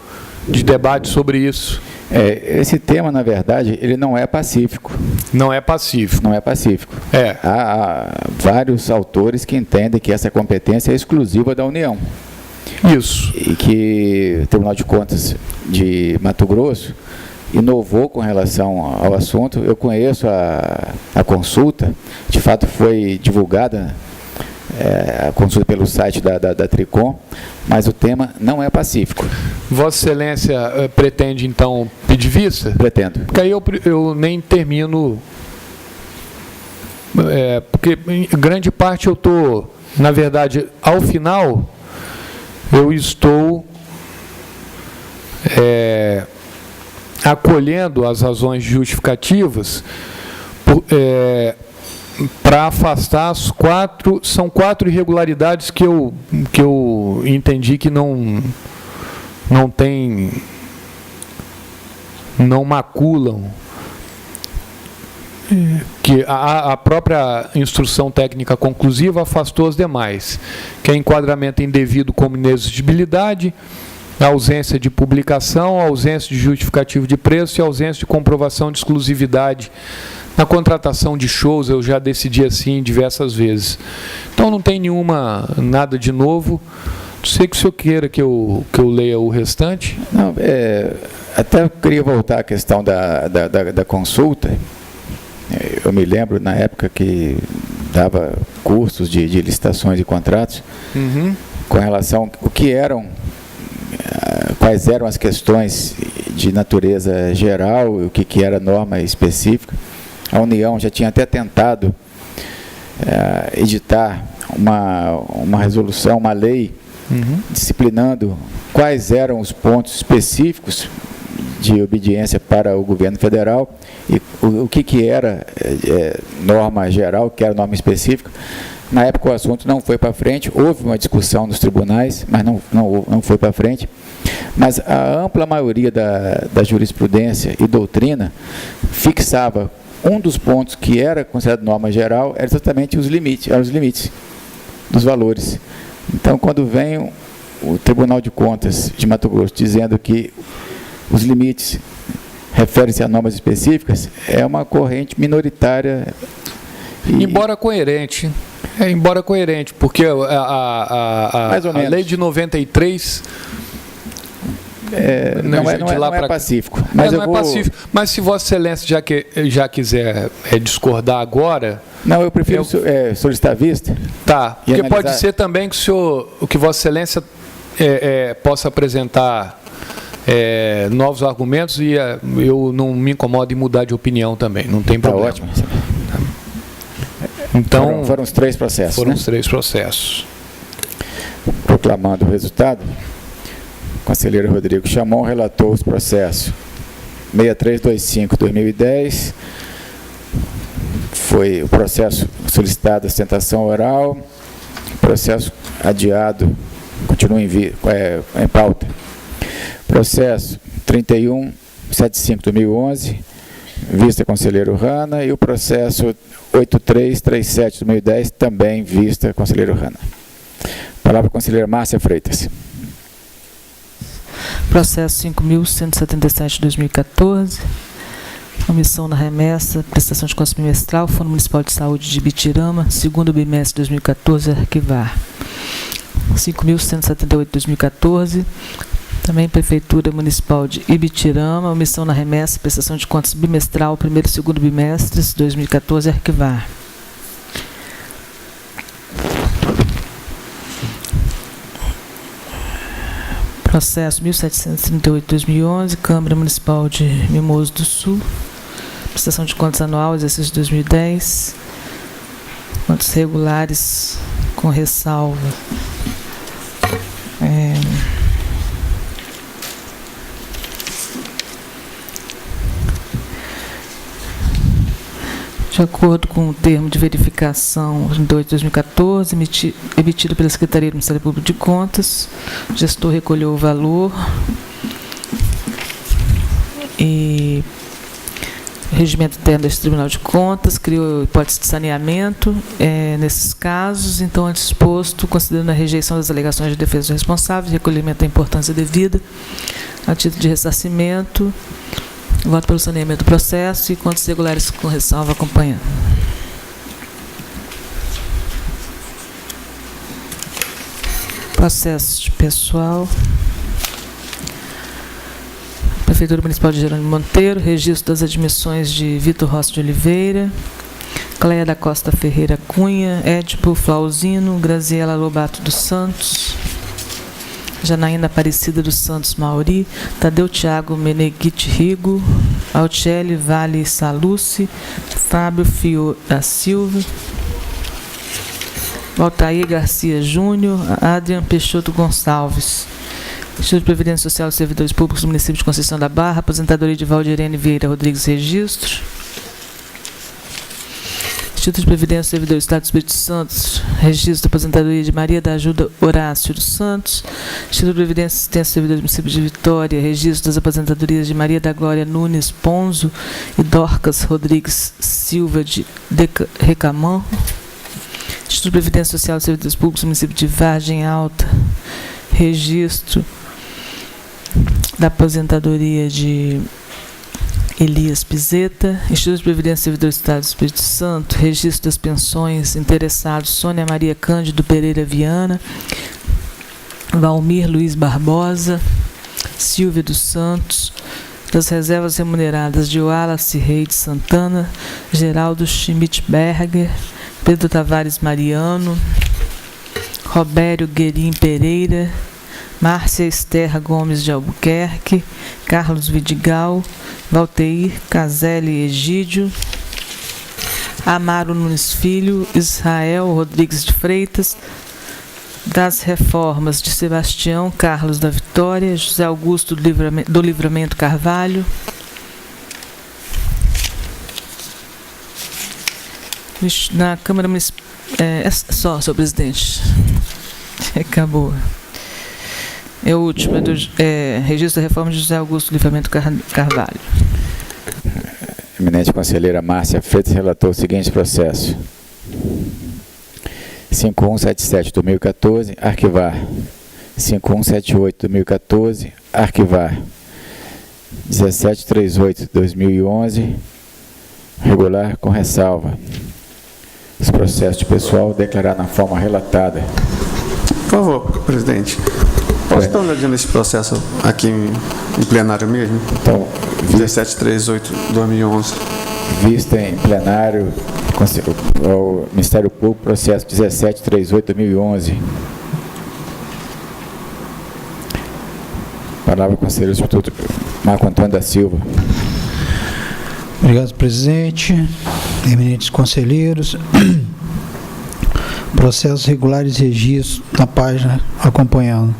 de debate sobre isso. Esse tema, na verdade, ele não é pacífico. Não é pacífico. Não é pacífico. Há vários autores que entendem que essa competência é exclusiva da União. Isso. E que o Tribunal de Contas de Mato Grosso inovou com relação ao assunto. Eu conheço a consulta, de fato foi divulgada a consulta pelo site da Tricom, mas o tema não é pacífico. Vossa Excelência pretende, então, pedir vista? Pretendo. Porque aí eu nem termino, porque em grande parte eu estou, na verdade, ao final, eu estou acolhendo as razões justificativas para afastar são 4 irregularidades que eu entendi que não maculam, que a própria instrução técnica conclusiva afastou as demais, que é enquadramento indevido como inexigibilidade, A ausência de publicação, a ausência de justificativo de preço e a ausência de comprovação de exclusividade na contratação de shows. Eu já decidi assim diversas vezes. Então não tem nada de novo. Não sei que o senhor queira que eu leia o restante. Não, até eu queria voltar à questão da consulta. Eu me lembro na época que dava cursos de licitações e contratos, com relação ao que eram, quais eram as questões de natureza geral, o que era norma específica. A União já tinha até tentado editar uma resolução, uma lei, disciplinando quais eram os pontos específicos de obediência para o governo federal e o que era norma geral, o que era norma específica. Na época o assunto não foi para frente, houve uma discussão nos tribunais, mas não foi para frente. Mas a ampla maioria da jurisprudência e doutrina fixava um dos pontos que era considerado norma geral, era exatamente os limites dos valores. Então, quando vem o Tribunal de Contas de Mato Grosso dizendo que os limites referem-se a normas específicas, é uma corrente minoritária. Embora coerente, porque a lei de 93... Não é pacífico. Mas não é pacífico. Mas se Vossa Excelência já quiser discordar agora... Não, eu prefiro solicitar a vista. Tá, porque analisar. Pode ser também que que Vossa Excelência possa apresentar novos argumentos e eu não me incomodo em mudar de opinião também, não tem problema. Ótimo. Então, foram os 3 processos. Foram os 3 processos. Proclamando o resultado, o conselheiro Rodrigo Chamon relatou os processos 6325-2010, foi o processo solicitado a sustentação oral, processo adiado, continua em pauta. Processo 3175-2011, vista conselheiro Rana, e o processo 8337-2010, também vista conselheiro Rana. Palavra conselheira Márcia Freitas. Processo 5.177/2014, omissão na remessa, prestação de contas bimestral, Fundo Municipal de Saúde de Ibitirama, segundo bimestre de 2014, arquivar. 5.178/2014, também Prefeitura Municipal de Ibitirama, omissão na remessa, prestação de contas bimestral, primeiro e segundo bimestres de 2014, arquivar. Processo 1738/2011, Câmara Municipal de Mimoso do Sul, prestação de contas anual, exercício 2010, contas regulares com ressalva. De acordo com o termo de verificação 2 de 2014, emitido pela Secretaria do Ministério Público de Contas, o gestor recolheu o valor e o regimento interno deste Tribunal de Contas criou hipótese de saneamento nesses casos. Então, antes exposto, considerando a rejeição das alegações de defesa dos responsáveis, recolhimento da importância devida a título de ressarcimento, voto pelo saneamento do processo e contas regulares com ressalva acompanhando. Processo de pessoal. Prefeitura Municipal de Jerônimo Monteiro, registro das admissões de Vitor Rossi de Oliveira, Cléia da Costa Ferreira Cunha, Édipo Flauzino, Graziela Lobato dos Santos, Janaína Aparecida dos Santos Mauri, Tadeu Thiago Meneghite Rigo, Altiele Vale Salucci, Fábio Fio da Silva, Altair Garcia Júnior, Adrian Peixoto Gonçalves. Instituto de Previdência Social dos Servidores Públicos do Município de Conceição da Barra, aposentadoria de Valdirene Vieira Rodrigues Registro. Instituto de Previdência do Servidor do Estado do Espírito Santo, registro da aposentadoria de Maria da Ajuda Horácio dos Santos. Instituto de Previdência e Assistência do Servidor do Município de Vitória, registro das aposentadorias de Maria da Glória Nunes Ponzo e Dorcas Rodrigues Silva de Recamã. Instituto de Previdência Social dos Servidores Públicos do Município de Vargem Alta, registro da aposentadoria de Elias Pizeta, Instituto de Previdência Servidor do Estado do Espírito Santo, registro das pensões, interessados Sônia Maria Cândido Pereira Viana, Valmir Luiz Barbosa, Silvia dos Santos, das reservas remuneradas de Wallace Rei de Santana, Geraldo Schmidberger, Pedro Tavares Mariano, Robério Guerim Pereira, Márcia Esterra Gomes de Albuquerque, Carlos Vidigal, Valteir Caselli Egídio, Amaro Nunes Filho, Israel Rodrigues de Freitas, das reformas de Sebastião Carlos da Vitória, José Augusto do Livramento Carvalho, na Câmara Municipal. Só, senhor presidente. Acabou. É o último, registro da reforma de José Augusto do Livramento Carvalho. Eminente conselheira Márcia Freitas relatou o seguinte processo. 5177/2014, arquivar. 5178/2014, arquivar. 1738/2011, regular com ressalva. Os processos de pessoal declarar na forma relatada. Por favor, presidente. Posso dar uma olhadinha nesse processo aqui em plenário mesmo? Então, 1738/2011. Vista em plenário, o Ministério Público, processo 1738/2011. Palavra ao conselheiro substituto Marco Antônio da Silva. Obrigado, presidente. Eminentes conselheiros. Processos regulares e registros na página acompanhando.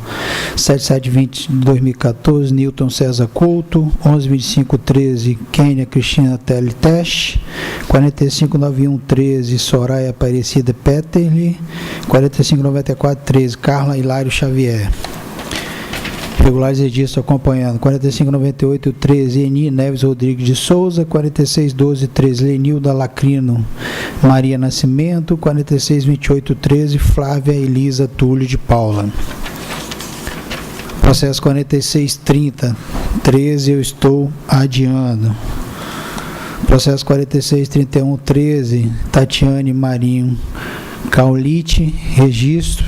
7720/2014, Newton César Couto. 1125/13, Kênia Cristina Tele Teste. 4591/13, Soraya Aparecida Peterli. 4594/13, Carla Hilário Xavier. Regulares e registros acompanhando. 4598/13, Eni Neves Rodrigues de Souza. 4612/13, Lenilda Lacrino Maria Nascimento. 4628/13, Flávia Elisa Túlio de Paula. Processo 4630/13, eu estou adiando. Processo 4631/13, Tatiane Marinho Caulite, registro,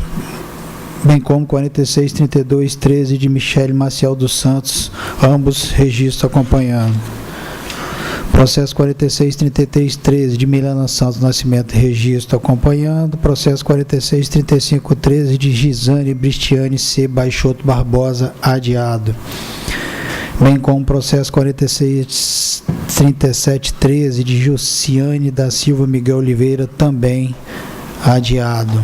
bem como 4632/13 de Michele Maciel dos Santos, ambos registro acompanhando. Processo 4633/13 de Milana Santos Nascimento, registro acompanhando. Processo 4635/13 de Gisane Bristiane C. Baixoto Barbosa, adiado. Bem como processo 4637/13 de Josiane da Silva Miguel Oliveira, também adiado.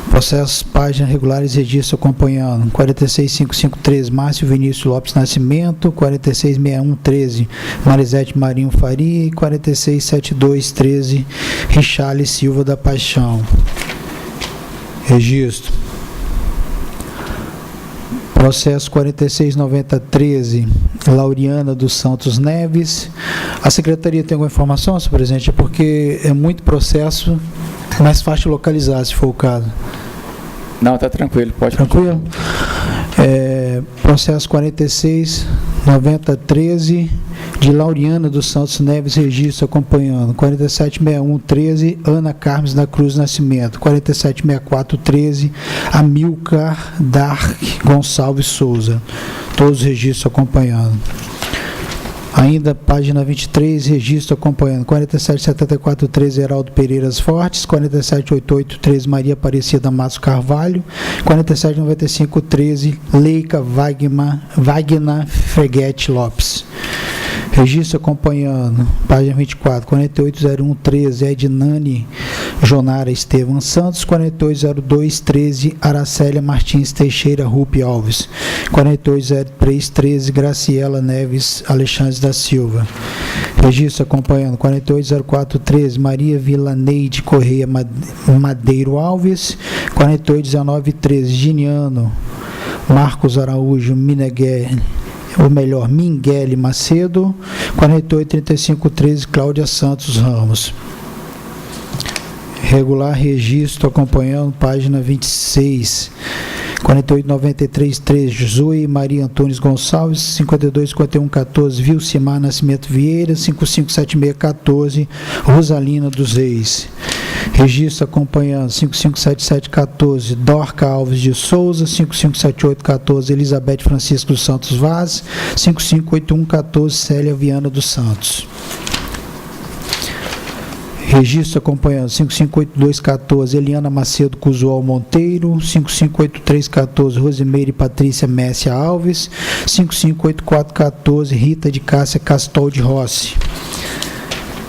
Processos, páginas regulares, registro acompanhando. 4655/13, Márcio Vinícius Lopes Nascimento. 4661/13, Marisete Marinho Faria. E 4672/13, Richale Silva da Paixão. Registro. Processo 4690/13, Lauriana dos Santos Neves. A secretaria tem alguma informação, senhor presidente? É porque é muito processo, é mais fácil localizar, se for o caso. Não, está tranquilo, pode. Tranquilo? Processo 4690/13, de Lauriana dos Santos Neves, registro acompanhando. 4761/13, Ana Carmes da Cruz Nascimento. 4764/13, Amilcar Dark Gonçalves Souza. Todos os registros acompanhando. Ainda, página 23, registro acompanhando. 4774/13, Heraldo Pereiras Fortes. 4788/13, Maria Aparecida Matos Carvalho. 4795/13, Leica Wagner Freguete Lopes. Registro acompanhando, página 24, 4801/13, Ednane Jonara Estevam Santos. 4802/13, Aracélia Martins Teixeira Rupi Alves. 4803/13, Graciela Neves Alexandre da Silva. Registro acompanhando, 4804/13, Maria Vilaneide Correia Madeiro Alves. 4819/13, Giniano Marcos Araújo Minguele Macedo. 4835/13, Cláudia Santos Ramos. Regular registro acompanhando, página 26. 489313, Zoe Maria Antônio Gonçalves. 525114, Vilcimar Nascimento Vieira. 557614, Rosalina dos Reis. Registro acompanhando 557714, Dorca Alves de Souza. 557814, Elizabeth Francisco dos Santos Vaz. 558114, Célia Viana dos Santos. Registro acompanhando 558214, Eliana Macedo Cusual Monteiro. 558314, Rosimeire Patrícia Messia Alves. 558414, Rita de Cássia Castol de Rossi.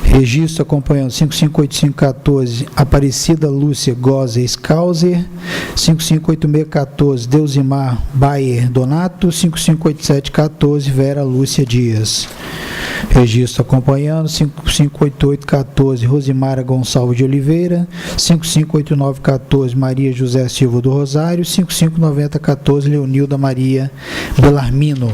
Registro acompanhando 558514, Aparecida Lúcia Goza Scauser. 558614, Deusimar Bayer Donato. 558714, Vera Lúcia Dias. Registro acompanhando 558814, Rosimara Gonçalves de Oliveira. 558914, Maria José Silva do Rosário. 559014, Leonilda Maria Belarmino.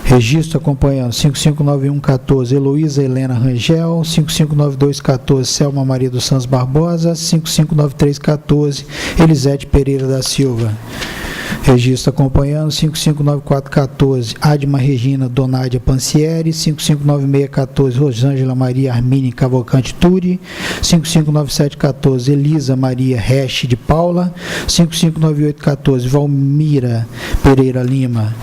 Registro acompanhando 559114, Heloísa Helena Rangel. 559214, Selma Maria dos Santos Barbosa. 559314, Elisete Pereira da Silva. Registro acompanhando 559414, Adma Regina Donádia Pancieri. 559614, Rosângela Maria Armini Cavalcante Turi. 559714, Elisa Maria Resch de Paula. 559814, Valmira Pereira Lima.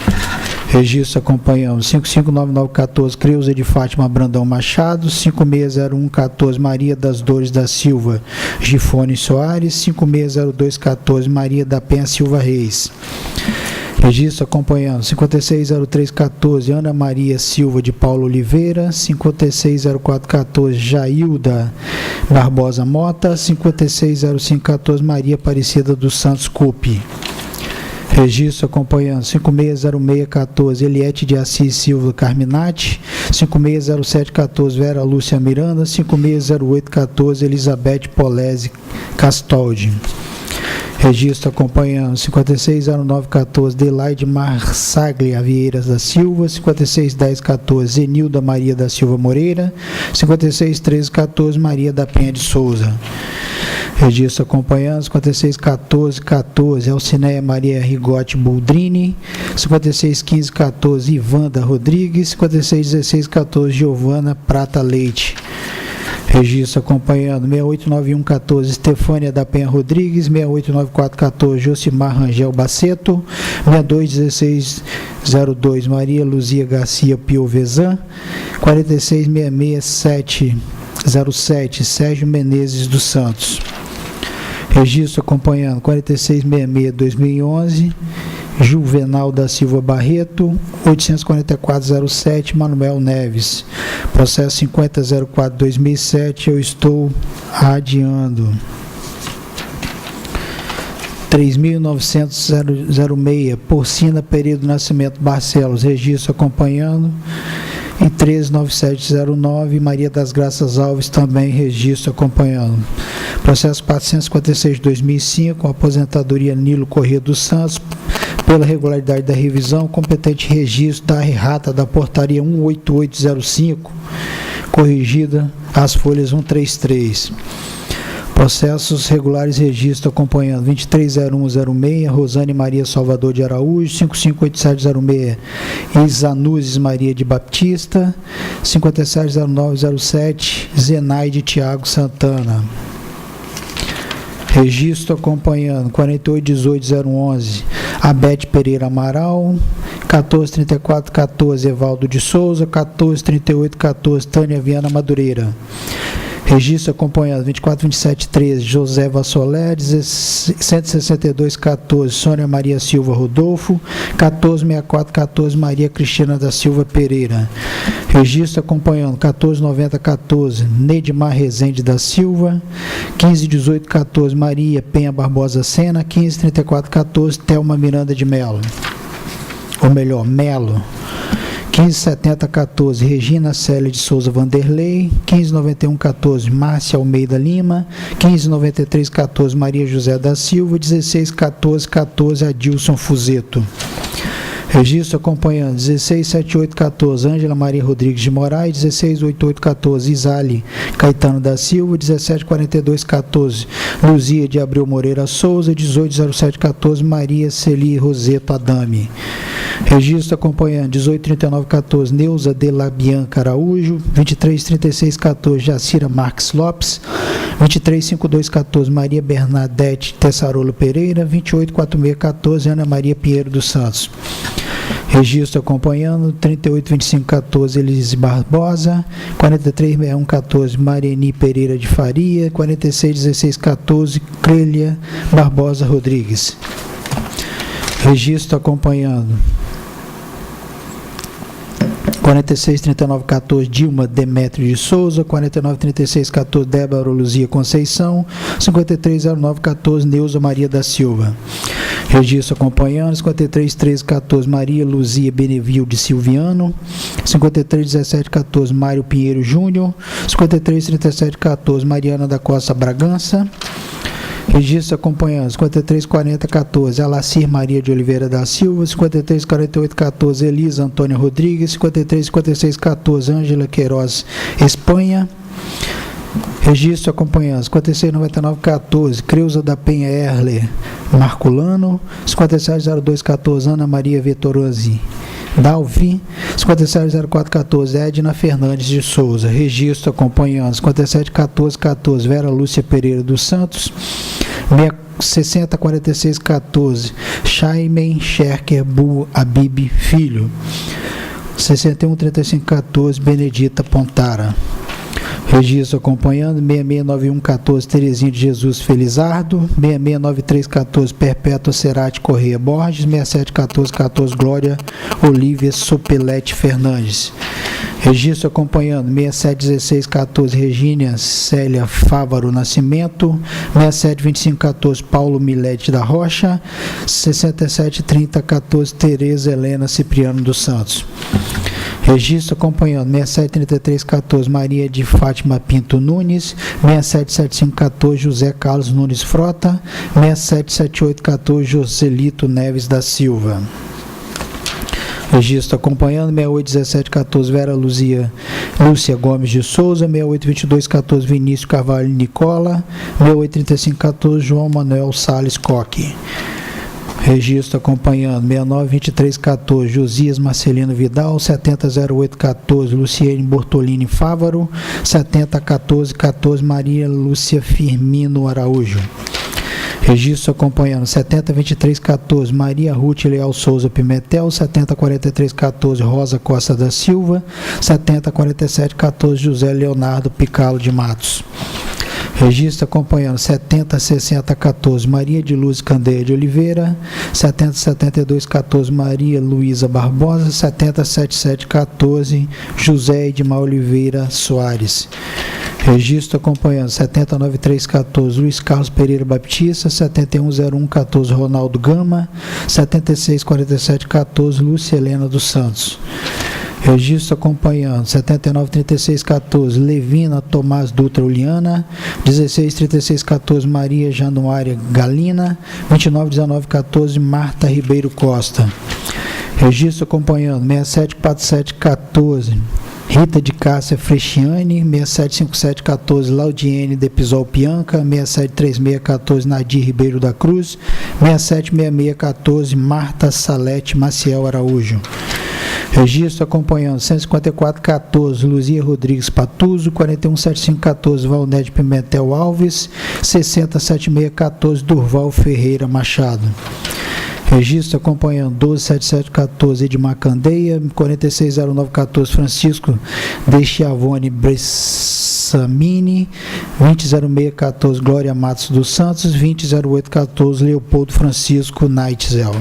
Registro acompanhando 559914, Creuza de Fátima Brandão Machado. 560114, Maria das Dores da Silva Gifone Soares. 560214, Maria da Penha Silva Reis. Registro acompanhando 560314, Ana Maria Silva de Paulo Oliveira. 560414, Jailda Barbosa Mota. 560514, Maria Aparecida dos Santos Cupi. Registro acompanhando 560614, Eliete de Assis Silva Carminati. 560714, Vera Lúcia Miranda. 560814, Elizabeth Polese Castoldi. Registro acompanhando 560914, Delaide Marsaglia Vieiras da Silva. 561014, Zenilda Maria da Silva Moreira. 561314, Maria da Penha de Souza. Registro acompanhando 561414, Alcineia Maria Rigotti Boldrini. 561514, Ivanda Rodrigues. 561614, Giovana Prata Leite. Registro acompanhando 689114, Estefânia da Penha Rodrigues. 689414, Josimar Rangel Baceto. 621602, Maria Luzia Garcia Piovesan. 466607, Sérgio Menezes dos Santos. Registro acompanhando 4666-2011, Juvenal da Silva Barreto. 84407, Manuel Neves. Processo 5004-2007, eu estou adiando. 3.900-06, Porcina Pereira do Nascimento Barcelos. Registro acompanhando. E 139709, Maria das Graças Alves, também registro acompanhando. Processo 456-2005, aposentadoria Nilo Corrêa dos Santos, pela regularidade da revisão, competente registro da errata da portaria 18805, corrigida as folhas 133. Processos regulares registro acompanhando 230106, Rosane Maria Salvador de Araújo. 558706, Isanuzes Maria de Baptista. 570907, Zenaide Tiago Santana. Registro acompanhando 4818-011, Abete Pereira Amaral. 143414, Evaldo de Souza. 143814, Tânia Viana Madureira. Registro acompanhado 242713, José Vassolé. 16214, Sônia Maria Silva Rodolfo. 146414, Maria Cristina da Silva Pereira. Registro acompanhando 149014, Neidmar Rezende da Silva. 151814, Maria Penha Barbosa Sena. 153414, Thelma Miranda de Melo. Ou melhor, Melo. 157014, Regina Célia de Souza Vanderlei. 159114, Márcia Almeida Lima. 159314, Maria José da Silva. 161414, Adilson Fuzeto. Registro acompanhando 167814, Ângela Maria Rodrigues de Moraes, 168814, Isale Caetano da Silva, 174214, Luzia de Abreu Moreira Souza, 180714, Maria Celi Roseto Adame. Registro acompanhando 183914, Neuza de la Bianca Araújo, 233614, Jacira Marques Lopes, 235214, Maria Bernadette Tessarolo Pereira, 284614, Ana Maria Pinheiro dos Santos. Registro acompanhando 382514, Elise Barbosa, 436114, Marieni Pereira de Faria, 461614, Clélia Barbosa Rodrigues. Registro acompanhando 463914, Dilma Demétrio de Souza, 493614, Débora Luzia Conceição, 530914, Neuza Maria da Silva. Registro acompanhando 531314, Maria Luzia Benevil de Silviano, 531714, Mário Pinheiro Júnior, 533714, Mariana da Costa Bragança. Registro acompanhando 534014, Alacir Maria de Oliveira da Silva, 534814, Elisa Antônia Rodrigues, 535614, Ângela Queiroz Espanha. Registro acompanhando 569914, Creuza da Penha Erler Marculano, 570214, Ana Maria Vettorozzi Dalvi, 570414, Edna Fernandes de Souza. Registro acompanhando 571414, Vera Lúcia Pereira dos Santos, 604614, Chaimen Scherker Bu Abib Filho, 613514, Benedita Pontara. Registro acompanhando 669114, Terezinha de Jesus Felizardo, 669314, Perpétua Cerati Correia Borges, 671414, Glória Olívia Sopelete Fernandes. Registro acompanhando 671614, Regínia Célia Fávaro Nascimento, 672514, Paulo Milete da Rocha, 673014, Tereza Helena Cipriano dos Santos. Registro acompanhando 673314, Maria de Fátima Pinto Nunes, 677514, José Carlos Nunes Frota, 677814, Joselito Neves da Silva. Registro acompanhando 681714, Vera Lúcia Gomes de Souza, 682214, Vinícius Carvalho Nicola, 683514, João Manuel Salles Coque. Registro acompanhando 692314, Josias Marcelino Vidal, 700814, Luciene Bortolini Fávaro, 701414, Maria Lúcia Firmino Araújo. Registro acompanhando 702314, Maria Ruth Leal Souza Pimentel, 704314, Rosa Costa da Silva, 704714, José Leonardo Picalo de Matos. Registro acompanhando 706014, Maria de Luz Candeia de Oliveira, 707214, Maria Luísa Barbosa, 707714, José Edmar Oliveira Soares. Registro acompanhando 709314, Luiz Carlos Pereira Baptista, 710114, Ronaldo Gama, 764714, Lúcia Helena dos Santos. Registro acompanhando 793614, Levina Tomás Dutra Uliana, 163614, Maria Januária Galina, 291914, Marta Ribeiro Costa. Registro acompanhando 674714, Rita de Cássia Fresciani, 675714, Laudiene Depisol Pianca, 673614, Nadir Ribeiro da Cruz, 676614, Marta Salete Maciel Araújo. Registro acompanhando 15414, Luzia Rodrigues Patuso, 417514, Valnete Pimentel Alves, 607614, Durval Ferreira Machado. Registro acompanhando 127714, Edmar Candeia, 460914, Francisco de Chiavone Bressamini, 200614, Glória Matos dos Santos, 200814, Leopoldo Francisco Naitzel.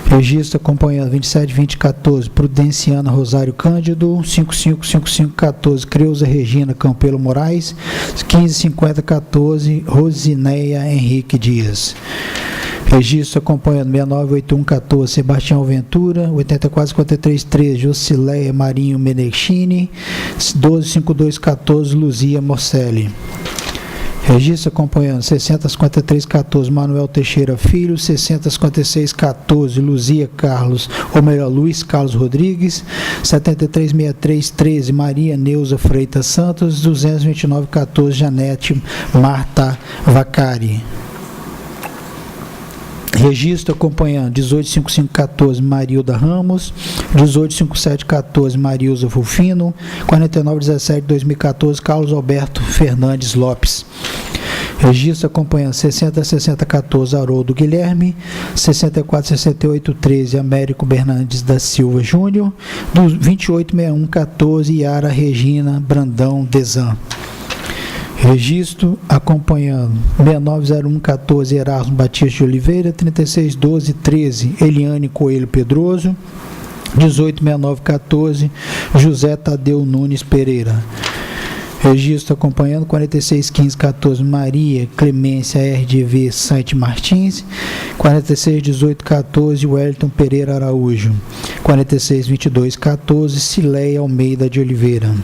Registro acompanhando 272014, Prudenciana Rosário Cândido, 555514, Creuza Regina Campelo Moraes, 155014, Rosineia Henrique Dias. Registro acompanhando 698114, Sebastião Ventura, 845313, Josileia Marinho Menechini, 125214, Luzia Morcelli. Registro acompanhando 65314 Manuel Teixeira Filho, 65614 Luzia Carlos, ou melhor, Luiz Carlos Rodrigues, 736313 Maria Neuza Freitas Santos, 22914 Janete Marta Vacari. Registro acompanhando 185514 Marilda Ramos, 185714 Marilza Fulfino, 4917-2014 Carlos Alberto Fernandes Lopes. Registro acompanhando 606014 Haroldo Guilherme, 646813 Américo Bernardes da Silva Júnior, 286114 Yara Regina Brandão Desan. Registro acompanhando 690114 Erasmo Batista de Oliveira, 361213 Eliane Coelho Pedroso, 186914 José Tadeu Nunes Pereira. Registro acompanhando 461514 Maria Clemência RDV Sante Martins, 461814 Wellington Pereira Araújo, 462214 Cileia Almeida de Oliveira.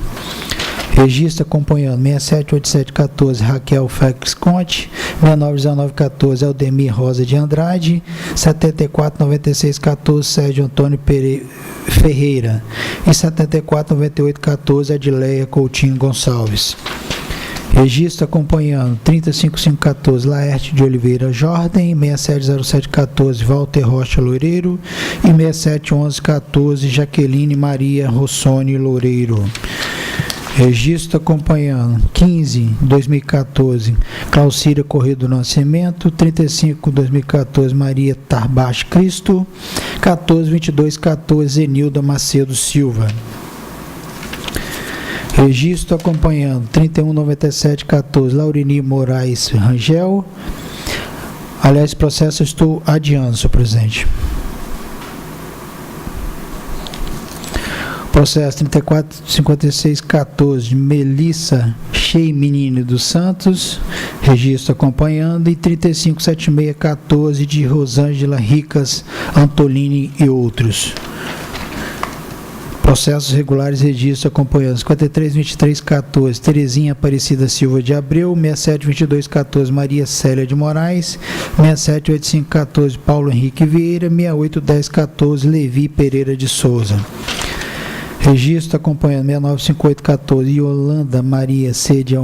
Registro acompanhando 678714 Raquel Félix Conte, 691914 Aldemir Rosa de Andrade, 749614 Sérgio Antônio Ferreira e 749814 Adileia Coutinho Gonçalves. Registro acompanhando 35514 Laerte de Oliveira Jordan, 670714 Walter Rocha Loureiro e 671114 Jaqueline Maria Rossoni Loureiro. Registro acompanhando 15/2014 Claucíria Corrêa do Nascimento, 35/2014 Maria Tarbache Cristo, 14/2214 Zenilda Macedo Silva. Registro acompanhando 31/9714 Laurini Moraes Rangel. Aliás, esse processo eu estou adiando, senhor presidente. Processo 345614 Melissa Cheimenini dos Santos, registro acompanhando, e 357614 de Rosângela Ricas Antolini e outros. Processos regulares, registro acompanhando 532314 Terezinha Aparecida Silva de Abreu, 672214 Maria Célia de Moraes, 678514 Paulo Henrique Vieira, 681014 Levi Pereira de Souza. Registro acompanhando 695814 Yolanda Maria C. de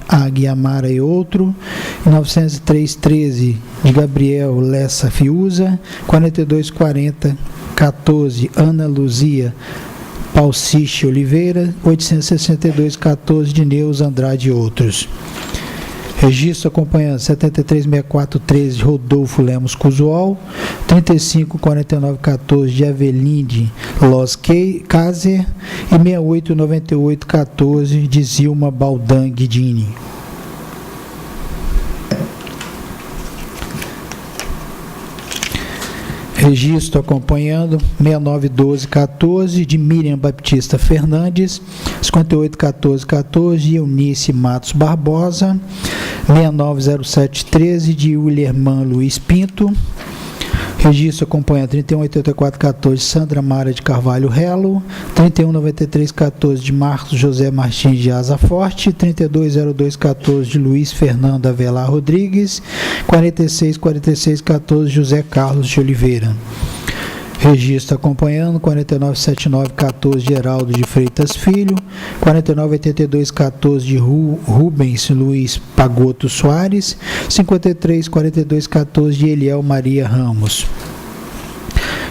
Aguiamara e outro, 90313 de Gabriel Lessa Fiuza, 424014 Ana Luzia Palciche Oliveira, 86214 de Neuza Andrade e outros. Registro acompanhando 736413 de Rodolfo Lemos Cusual, 354914 de Avelinde Los Caser e 689814 de Zilma Baldan Guidini. Registro acompanhando 691214 de Miriam Baptista Fernandes, 581414 de Eunice Matos Barbosa, 690713 de Willerman Luiz Pinto. Registro acompanhando 318414 Sandra Mara de Carvalho Relo, 319314 de Marcos José Martins de Asa Forte, 320214 de Luiz Fernando Avelar Rodrigues, 464614 José Carlos de Oliveira. Registro acompanhando 497914 Geraldo de Freitas Filho, 498214 de Rubens Luiz Pagoto Soares, 534214 de Eliel Maria Ramos.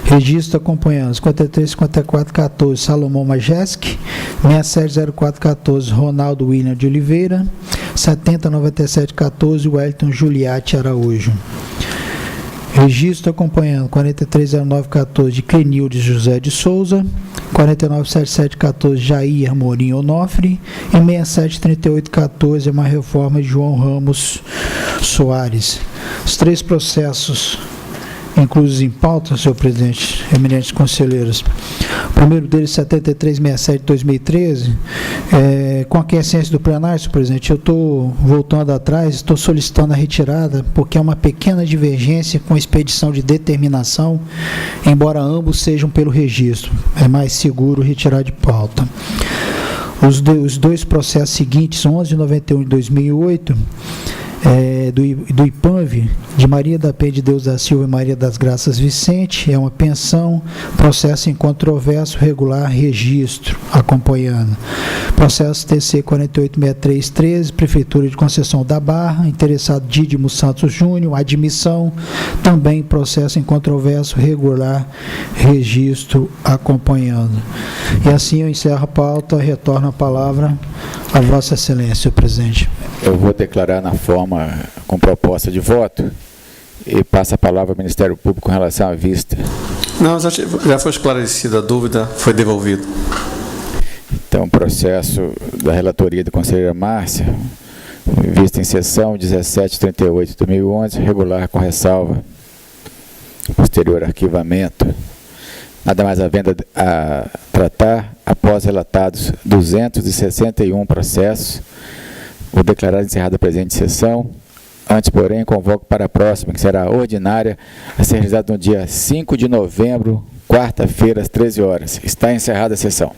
Registro acompanhando 535414 Salomão Majeski, 670414 Ronaldo William de Oliveira, 709714 Wellington Juliette Araújo. Registro acompanhando 430914 de Clenilde José de Souza, 497714 Jair Morim Onofre e 673814 é uma reforma de João Ramos Soares. Os três processos inclusos em pauta, senhor presidente, eminentes conselheiros. O primeiro deles, 7367-2013, com a aquiescência do plenário, senhor presidente, eu estou voltando atrás, estou solicitando a retirada, porque é uma pequena divergência com a expedição de determinação, embora ambos sejam pelo registro. É mais seguro retirar de pauta. Os dois processos seguintes, 1191 de 2008, do IPANV, de Maria da Penha de Deus da Silva e Maria das Graças Vicente, é uma pensão, processo incontroverso, regular, registro, acompanhando. Processo TC 486313, Prefeitura de Conceição da Barra, interessado Dídimo Santos Júnior, admissão, também processo incontroverso, regular, registro, acompanhando. E assim eu encerro a pauta, retorno a palavra a Vossa Excelência, senhor presidente. Eu vou declarar na forma com proposta de voto e passo a palavra ao Ministério Público com relação à vista. Não, já foi esclarecida a dúvida, foi devolvido. Então, o processo da relatoria da conselheira Márcia, vista em sessão 1738 de 2011, regular com ressalva, posterior arquivamento. Nada mais havendo a tratar, após relatados 261 processos, vou declarar encerrada a presente sessão. Antes, porém, convoco para a próxima, que será ordinária, a ser realizada no dia 5 de novembro, quarta-feira, às 13 horas. Está encerrada a sessão.